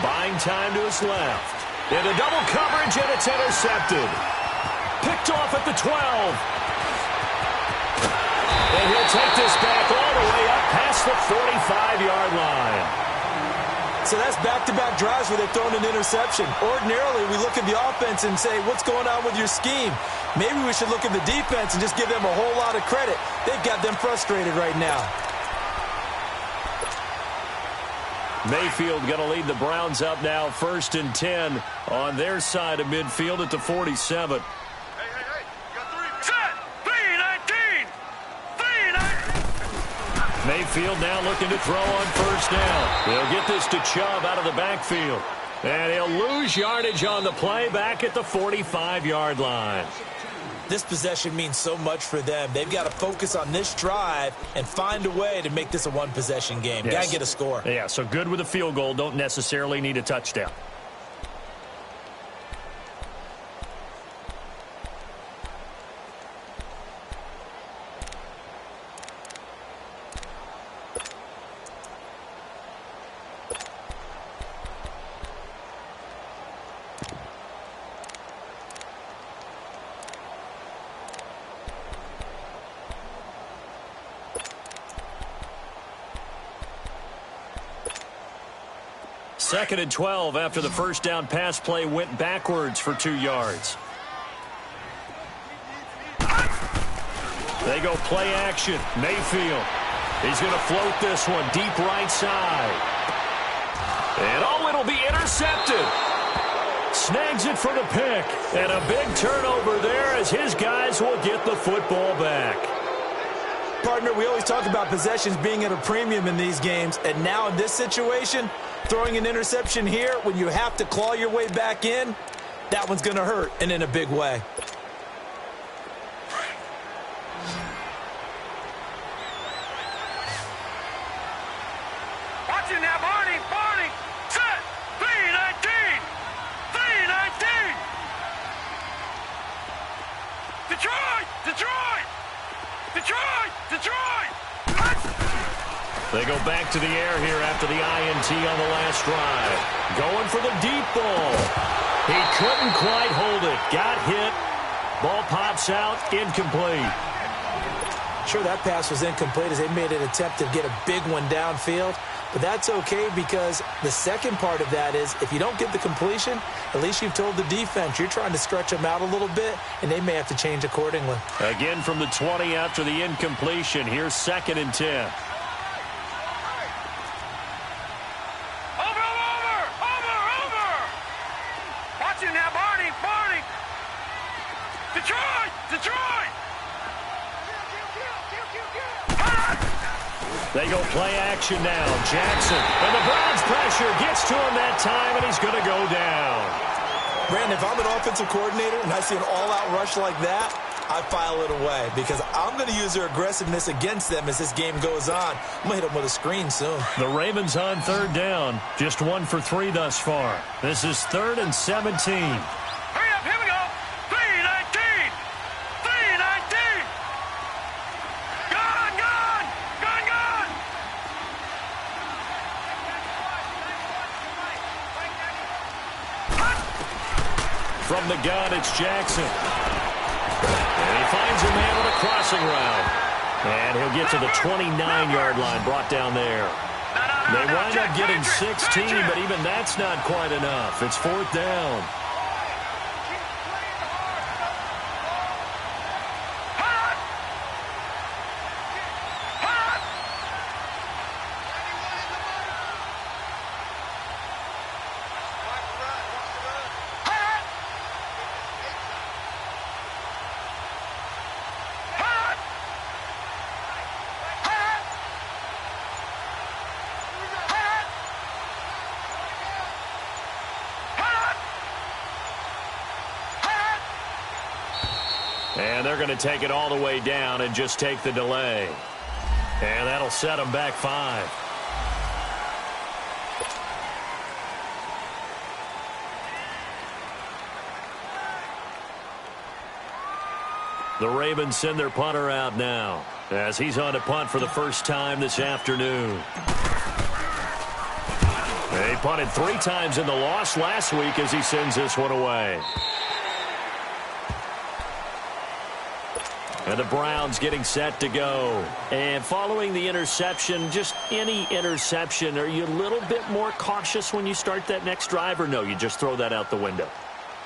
Speaker 1: Buying time to his left. Into double coverage, and it's intercepted. Picked off at the 12. And he'll take this back all the way up past the 45-yard line.
Speaker 2: So that's back-to-back drives where they're throwing an interception. Ordinarily, we look at the offense and say, what's going on with your scheme? Maybe we should look at the defense and just give them a whole lot of credit. They've got them frustrated right now.
Speaker 1: Mayfield going to lead the Browns up now, 1st and 10 on their side of midfield at the 47. Mayfield now looking to throw on 1st down. He'll get this to Chubb out of the backfield. And he'll lose yardage on the play back at the 45-yard line.
Speaker 2: This possession means so much for them. They've got to focus on this drive and find a way to make this a one-possession game.
Speaker 1: Yes.
Speaker 2: Got to get a score.
Speaker 1: Yeah, so good with a field goal. Don't necessarily need a touchdown. Second and 12 after the first down pass play went backwards for 2 yards. They go play action. Mayfield. He's going to float this one deep right side. And oh, it'll be intercepted. Snags it for the pick. And a big turnover there as his guys will get the football back.
Speaker 2: Partner, we always talk about possessions being at a premium in these games. And now in this situation, throwing an interception here when you have to claw your way back in, that one's going to hurt, and in a big way.
Speaker 3: Watch it now, Barney, Barney, set, 319, 319. Detroit, Detroit, Detroit, Detroit.
Speaker 1: They go back to the air here after the INT on the last drive. Going for the deep ball. He couldn't quite hold it. Got hit. Ball pops out. Incomplete.
Speaker 2: Sure, that pass was incomplete as they made an attempt to get a big one downfield. But that's okay because the second part of that is if you don't get the completion, at least you've told the defense you're trying to stretch them out a little bit, and they may have to change accordingly. Again
Speaker 1: from the 20 after the incompletion. Here's 2nd and 10.
Speaker 3: Detroit! Detroit!
Speaker 1: They go play action now. Jackson. And the Browns pressure gets to him that time, and he's going to go down.
Speaker 2: Brandon, if I'm an offensive coordinator and I see an all-out rush like that, I file it away because I'm going to use their aggressiveness against them as this game goes on. I'm going to hit them with a screen soon.
Speaker 1: The Ravens on 3rd down. Just 1 for 3 thus far. This is 3rd and 17. From the gun, it's Jackson. And he finds a man with a crossing route. And he'll get to the 29-yard line, brought down there. They wind up getting 16, but even that's not quite enough. It's 4th down. And they're going to take it all the way down and just take the delay. And that'll set them back 5. The Ravens send their punter out now as he's on to punt for the first time this afternoon. They punted 3 times in the loss last week as he sends this one away. And the Browns getting set to go. And following the interception, just any interception, are you a little bit more cautious when you start that next drive, or no, you just throw that out the window?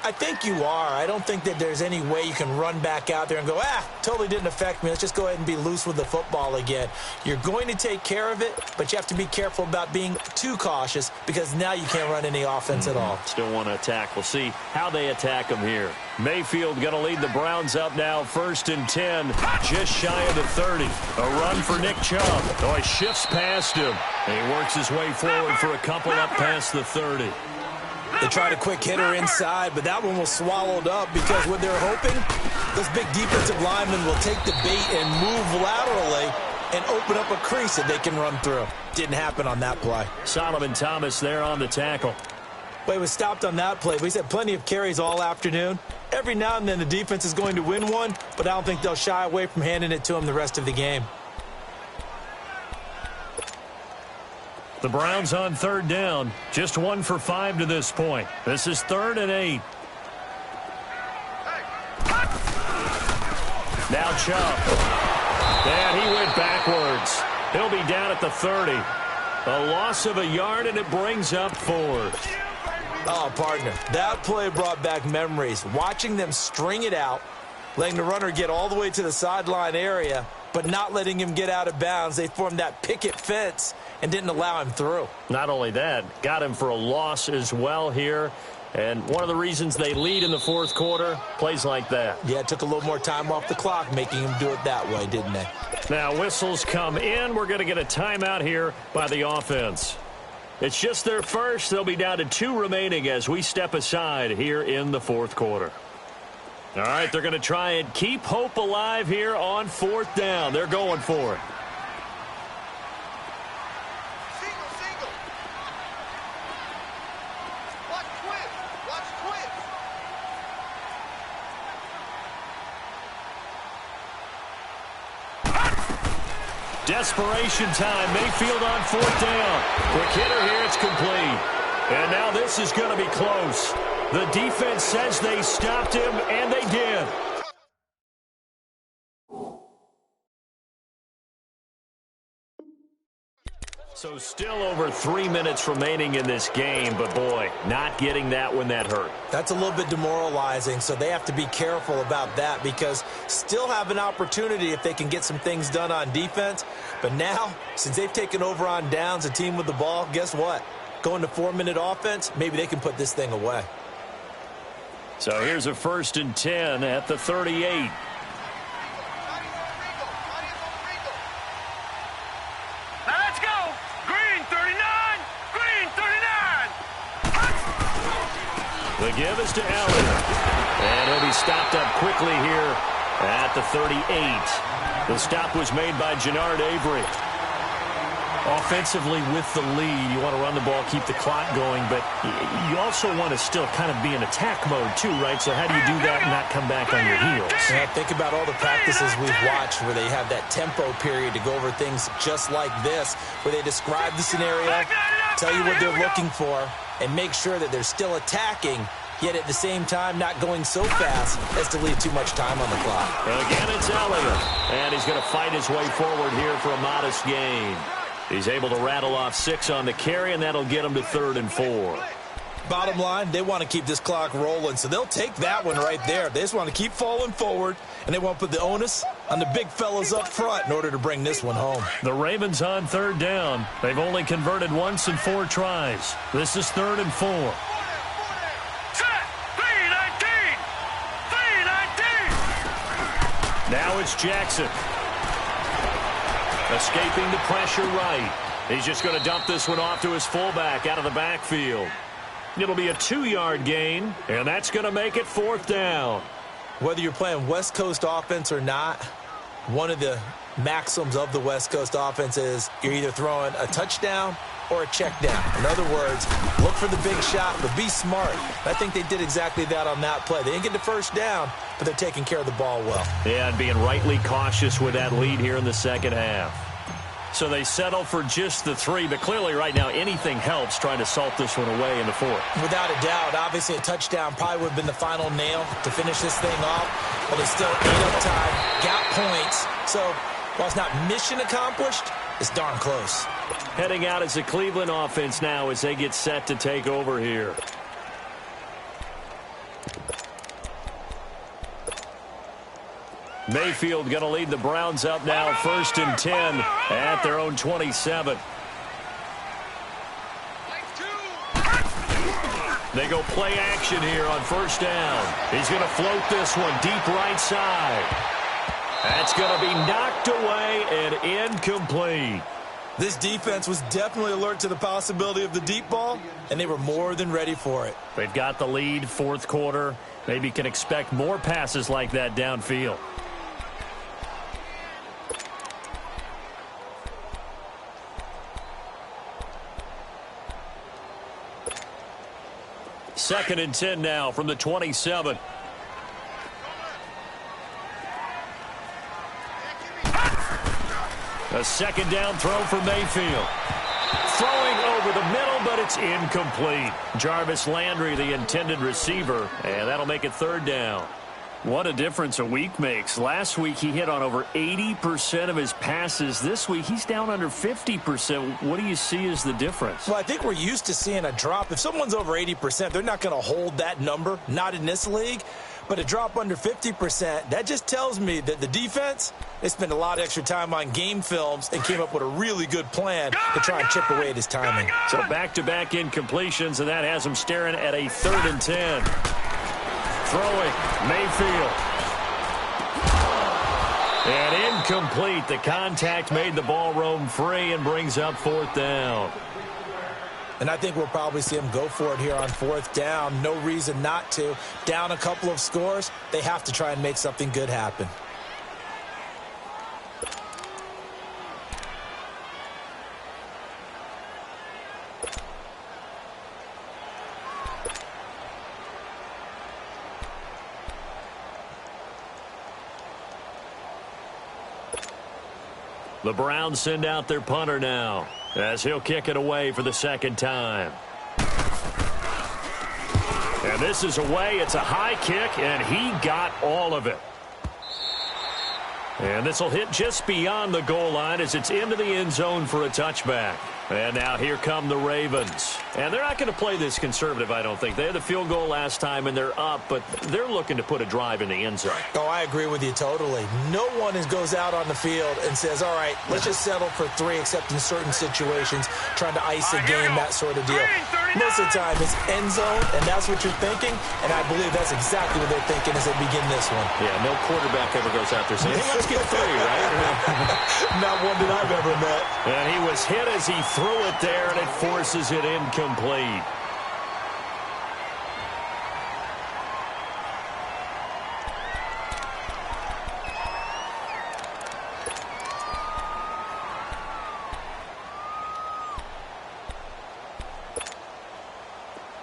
Speaker 2: I think you are. I don't think that there's any way you can run back out there and go, totally didn't affect me. Let's just go ahead and be loose with the football again. You're going to take care of it, but you have to be careful about being too cautious because now you can't run any offense at all.
Speaker 1: Still want to attack. We'll see how they attack them here. Mayfield going to lead the Browns up now, 1st and 10, just shy of the 30. A run for Nick Chubb. Oh, he shifts past him. And he works his way forward for a couple up past the 30.
Speaker 2: They tried a quick hitter inside, but that one was swallowed up because what they're hoping, those big defensive linemen will take the bait and move laterally and open up a crease that they can run through. Didn't happen on that play.
Speaker 1: Solomon Thomas there on the tackle.
Speaker 2: But he was stopped on that play. He's had plenty of carries all afternoon. Every now and then the defense is going to win one, but I don't think they'll shy away from handing it to him the rest of the game.
Speaker 1: The Browns on 3rd down. Just 1 for 5 to this point. This is 3rd and 8. Now Chubb. And he went backwards. He'll be down at the 30. A loss of a yard, and it brings up 4th.
Speaker 2: Oh, partner, that play brought back memories. Watching them string it out, letting the runner get all the way to the sideline area, but not letting him get out of bounds. They formed that picket fence and didn't allow him through.
Speaker 1: Not only that, got him for a loss as well here. And one of the reasons they lead in the 4th quarter, plays like that.
Speaker 2: Yeah, it took a little more time off the clock, making him do it that way, didn't they?
Speaker 1: Now whistles come in. We're going to get a timeout here by the offense. It's just their first. They'll be down to 2 remaining as we step aside here in the 4th quarter. All right, they're going to try and keep hope alive here on 4th down. They're going for it. Desperation time. Mayfield on 4th down. Quick hitter here. It's complete. And now this is going to be close. The defense says they stopped him, and they did. So still over 3 minutes remaining in this game, but boy, not getting that when that hurt.
Speaker 2: That's a little bit demoralizing, so they have to be careful about that because still have an opportunity if they can get some things done on defense. But now, since they've taken over on downs, a team with the ball, guess what? Going to 4-minute offense, maybe they can put this thing away.
Speaker 1: So here's a 1st and 10 at the 38. The give is to Elliott. And he'll be stopped up quickly here at the 38. The stop was made by Jannard Avery. Offensively with the lead, you want to run the ball, keep the clock going, but you also want to still kind of be in attack mode too, right? So how do you do that and not come back on your heels?
Speaker 2: Yeah, think about all the practices we've watched where they have that tempo period to go over things just like this, where they describe the scenario, tell you what they're looking for, and make sure that they're still attacking, yet at the same time not going so fast as to leave too much time on the clock.
Speaker 1: Again, it's Elliott, and he's going to fight his way forward here for a modest gain. He's able to rattle off 6 on the carry, and that'll get him to 3rd and 4.
Speaker 2: Bottom line, they want to keep this clock rolling, so they'll take that one right there. They just want to keep falling forward, and they want to put the onus on the big fellas up front in order to bring this one home.
Speaker 1: The Ravens on 3rd down. They've only converted once in 4 tries. This is 3rd and 4. Now it's Jackson. Escaping the pressure right. He's just going to dump this one off to his fullback out of the backfield. It'll be a 2-yard gain, and that's going to make it 4th down.
Speaker 2: Whether you're playing West Coast offense or not, one of the maxims of the West Coast offense is you're either throwing a touchdown or a check down. In other words, look for the big shot, but be smart. I think they did exactly that on that play. They didn't get the first down, but they're taking care of the ball well.
Speaker 1: Yeah, and being rightly cautious with that lead here in the second half. So they settle for just the 3, but clearly right now anything helps trying to salt this one away in the 4th.
Speaker 2: Without a doubt, obviously a touchdown probably would have been the final nail to finish this thing off, but they still ate up time, got points. So while it's not mission accomplished, it's darn close.
Speaker 1: Heading out as the Cleveland offense now as they get set to take over here. Mayfield going to lead the Browns up now, 1st and 10 at their own 27. They go play action here on 1st down. He's going to float this one deep right side. That's going to be knocked away and incomplete.
Speaker 2: This defense was definitely alert to the possibility of the deep ball, and they were more than ready for it.
Speaker 1: They've got the lead, 4th quarter. Maybe can expect more passes like that downfield. Second and 10 now from the 27. A second down throw for Mayfield. Throwing over the middle, but it's incomplete. Jarvis Landry, the intended receiver, and that'll make it 3rd down. What a difference a week makes. Last week he hit on over 80% of his passes. This week he's down under 50%. What do you see as the difference?
Speaker 2: Well, I think we're used to seeing a drop. If someone's over 80%, they're not going to hold that number, not in this league. But a drop under 50%, that just tells me that the defense, they spent a lot of extra time on game films and came up with a really good plan to try and chip away at his timing.
Speaker 1: So back-to-back incompletions, and that has him staring at a 3rd and 10. Throwing, Mayfield. And incomplete. The contact made the ball roam free and brings up 4th down.
Speaker 2: And I think we'll probably see him go for it here on 4th down. No reason not to. Down a couple of scores, they have to try and make something good happen.
Speaker 1: The Browns send out their punter now as he'll kick it away for the 2nd time. And this is away. It's a high kick, and he got all of it. And this will hit just beyond the goal line as it's into the end zone for a touchback. And now here come the Ravens. And they're not going to play this conservative, I don't think. They had the field goal last time, and they're up, but they're looking to put a drive in the end zone.
Speaker 2: Oh, I agree with you totally. No one goes out on the field and says, all right, let's just settle for 3, except in certain situations, trying to ice a game, that sort of deal. Most of the time, it's end zone, and that's what you're thinking, and I believe that's exactly what they're thinking as they begin this one.
Speaker 1: Yeah, no quarterback ever goes out there saying, hey, let's get 3, right?
Speaker 2: Not one that I've ever met.
Speaker 1: And he was hit as he threw it there, and it forces it incomplete.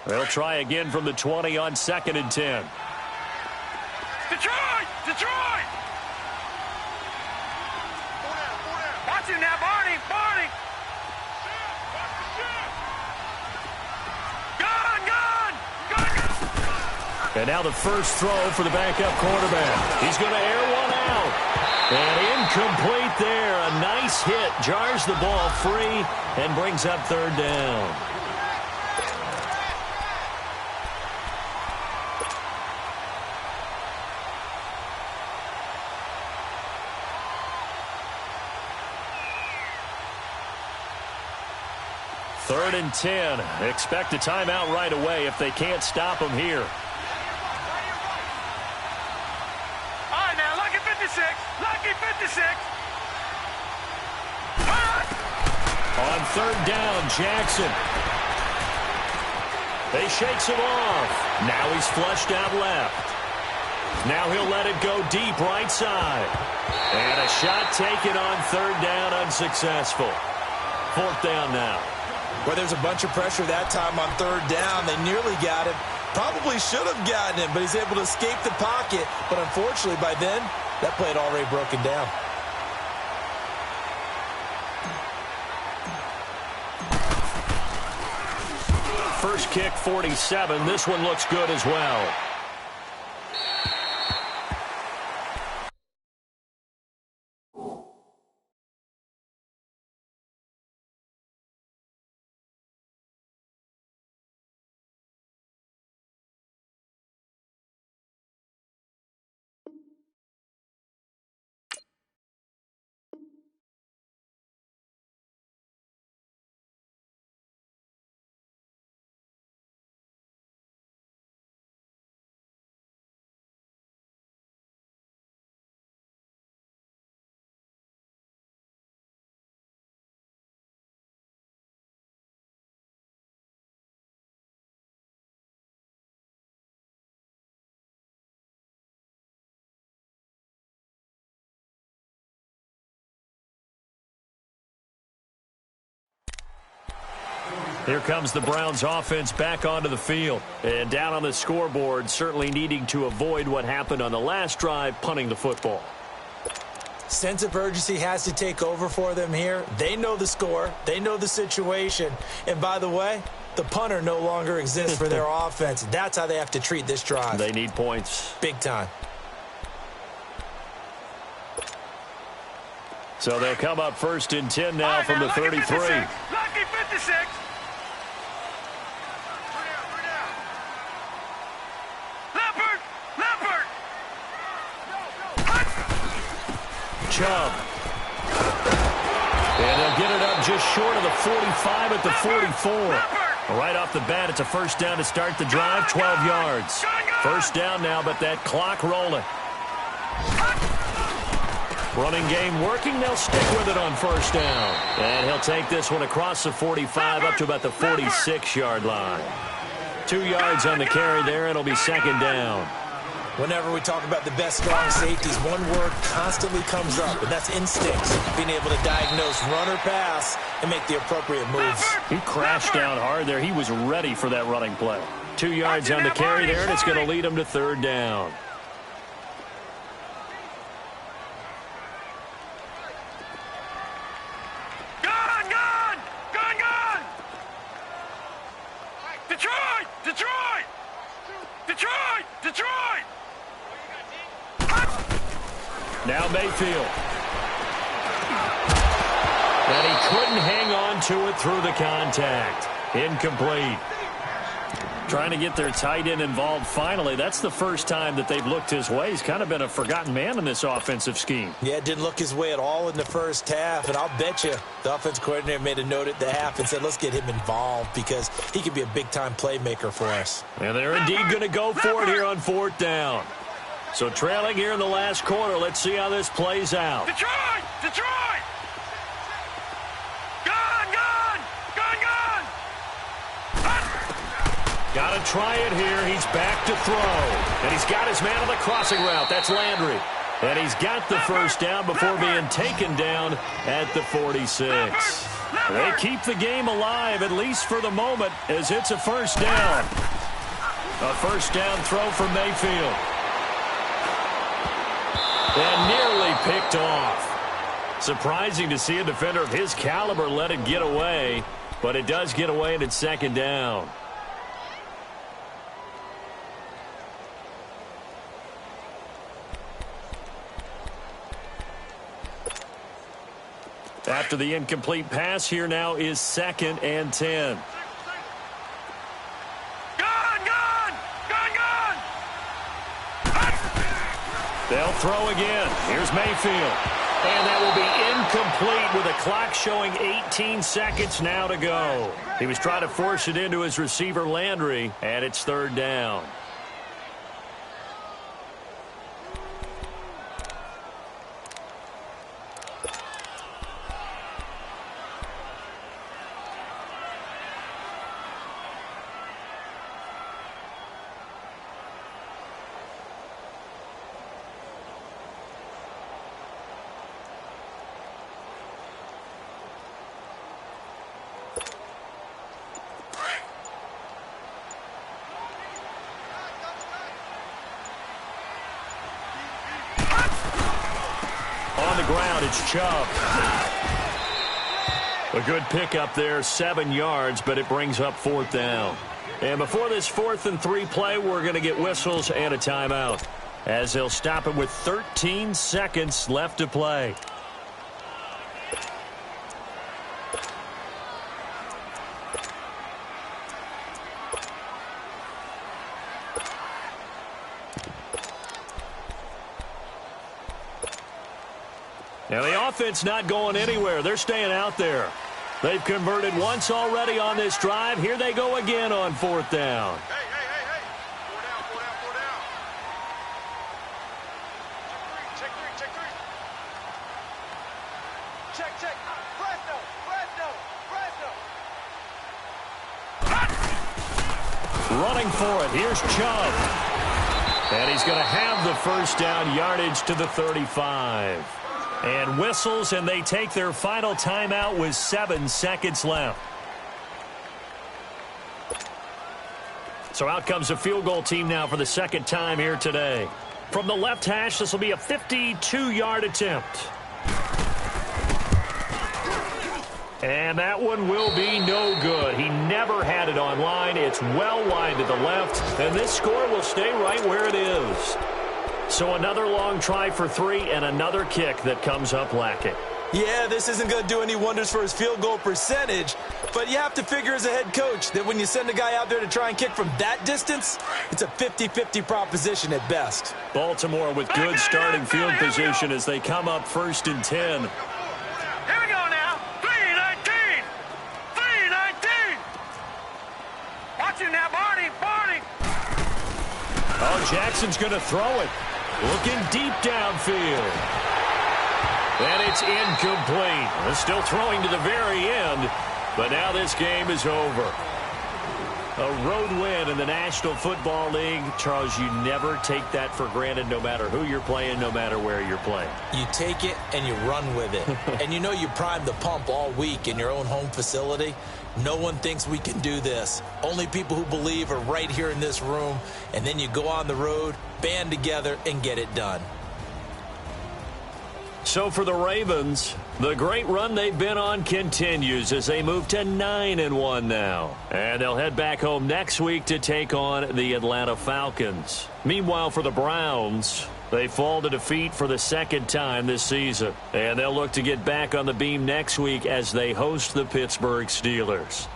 Speaker 1: They'll try again from the 20 on 2nd and 10.
Speaker 3: Detroit! Detroit! Watch him now, Barney! Barney!
Speaker 1: And now the first throw for the backup quarterback. He's going to air one out. And incomplete there. A nice hit. Jars the ball free and brings up 3rd down. Third and 10. Expect a timeout right away if they can't stop him here.
Speaker 3: All right, now, lucky 56. Lucky 56.
Speaker 1: On 3rd down, Jackson. They shakes him off. Now he's flushed out left. Now he'll let it go deep right side. And a shot taken on 3rd down, unsuccessful. 4th down now.
Speaker 2: Well, there's a bunch of pressure that time on 3rd down. They nearly got him. Probably should have gotten him, but he's able to escape the pocket. But unfortunately, by then, that play had already broken down.
Speaker 1: first kick 47. This one looks good as well. Here comes the Browns offense back onto the field. And down on the scoreboard, certainly needing to avoid what happened on the last drive, punting the football.
Speaker 2: Sense of urgency has to take over for them here. They know the score. They know the situation. And by the way, the punter no longer exists for their offense. That's how they have to treat this drive.
Speaker 1: They need points.
Speaker 2: Big time.
Speaker 1: So they'll come up first and 10 now from the 33.
Speaker 3: Lucky 56. Leopard.
Speaker 1: Chubb. And they'll get it up just short of the 45 at the 44. Right off the bat, it's a first down to start the drive, 12 yards. First down now, but that clock rolling. Running game working. They'll stick with it on first down. And he'll take this one across the 45 up to about the 46-yard line. 2 yards on the carry there. It'll be second down.
Speaker 2: Whenever we talk about the best strong safeties, one word constantly comes up, and that's instincts. Being able to diagnose run or pass and make the appropriate moves.
Speaker 1: He crashed down hard there. He was ready for that running play. 2 yards on the carry there, and it's going to lead him to third down.
Speaker 3: Detroit!
Speaker 1: Now Mayfield. And he couldn't hang on to it through the contact. Incomplete. Trying to get their tight end involved finally. That's the first time that they've looked his way. He's kind of been a forgotten man in this offensive scheme.
Speaker 2: Yeah, it didn't look his way at all in the first half. And I'll bet you the offense coordinator made a note at the half and said, let's get him involved because he could be a big-time playmaker for us.
Speaker 1: And they're indeed going to go for it here on fourth down. So trailing here in the last quarter. Let's see how this plays out.
Speaker 3: Detroit!
Speaker 1: Got to try it here. He's back to throw. And he's got his man on the crossing route. That's Landry. And he's got the first down before being taken down at the 46. They keep the game alive, at least for the moment, as it's a first down. A first down throw from Mayfield. And nearly picked off. Surprising to see a defender of his caliber let it get away. But it does get away, and it's second down. After the incomplete pass, here now is second and 10. They'll throw again. Here's Mayfield. And that will be incomplete with the clock showing 18 seconds now to go. He was trying to force it into his receiver, Landry, and it's third down. Ground, it's Chubb. A good pickup there, 7 yards, but it brings up fourth down. And before this 4th and 3 play, we're going to get whistles and a timeout, as they'll stop it with 13 seconds left to play. Now the offense not going anywhere. They're staying out there. They've converted once already on this drive. Here they go again on 4th down.
Speaker 3: Hey. 4 down. Check three. Check. Fresno.
Speaker 1: Running for it. Here's Chubb. And he's going to have the first down yardage to the 35. And whistles, and they take their final timeout with 7 seconds left. So out comes a field goal team now for the second time here today. From the left hash, this will be a 52-yard attempt. And that one will be no good. He never had it on line. It's well wide to the left, and this score will stay right where it is. So another long try for 3 and another kick that comes up lacking.
Speaker 2: Yeah, this isn't going to do any wonders for his field goal percentage, but you have to figure as a head coach that when you send a guy out there to try and kick from that distance, it's a 50-50 proposition at best.
Speaker 1: Baltimore with good starting field position as they come up 1st and 10.
Speaker 3: Here we go now. 3-19. Watch him now, Barney.
Speaker 1: Oh, Jackson's going to throw it. Looking deep downfield. And it's incomplete. They're still throwing to the very end, but now this game is over. A road win in the National Football League. Charles, you never take that for granted no matter who you're playing, no matter where you're playing.
Speaker 2: You take it and you run with it. And you know you primed the pump all week in your own home facility. No one thinks we can do this. Only people who believe are right here in this room. And then you go on the road, band together, and get it done.
Speaker 1: So for the Ravens, the great run they've been on continues as they move to 9-1 now. And they'll head back home next week to take on the Atlanta Falcons. Meanwhile, for the Browns, they fall to defeat for the second time this season. And they'll look to get back on the beam next week as they host the Pittsburgh Steelers.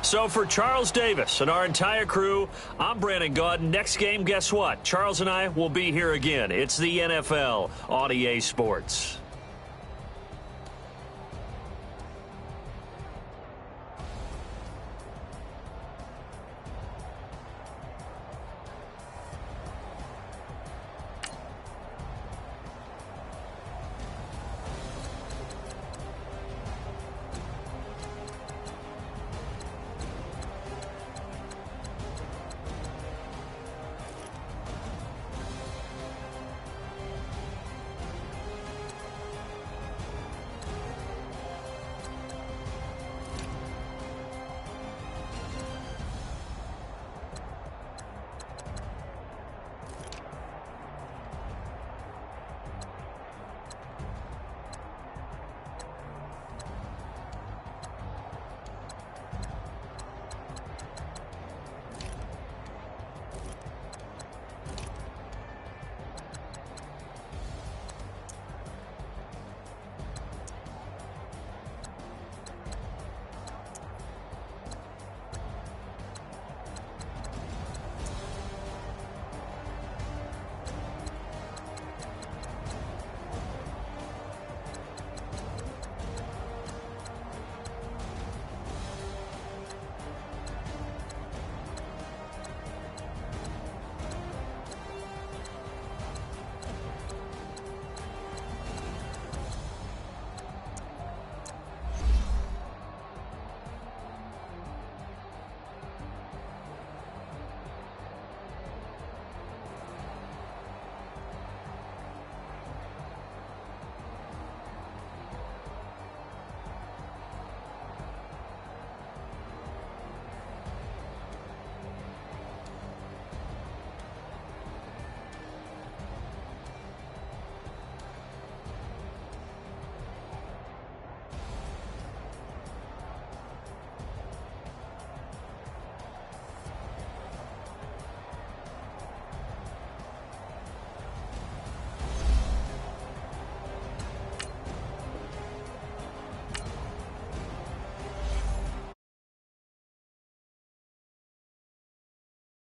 Speaker 1: So for Charles Davis and our entire crew, I'm Brandon Gaudin. Next game, guess what? Charles and I will be here again. It's the NFL on EA Sports.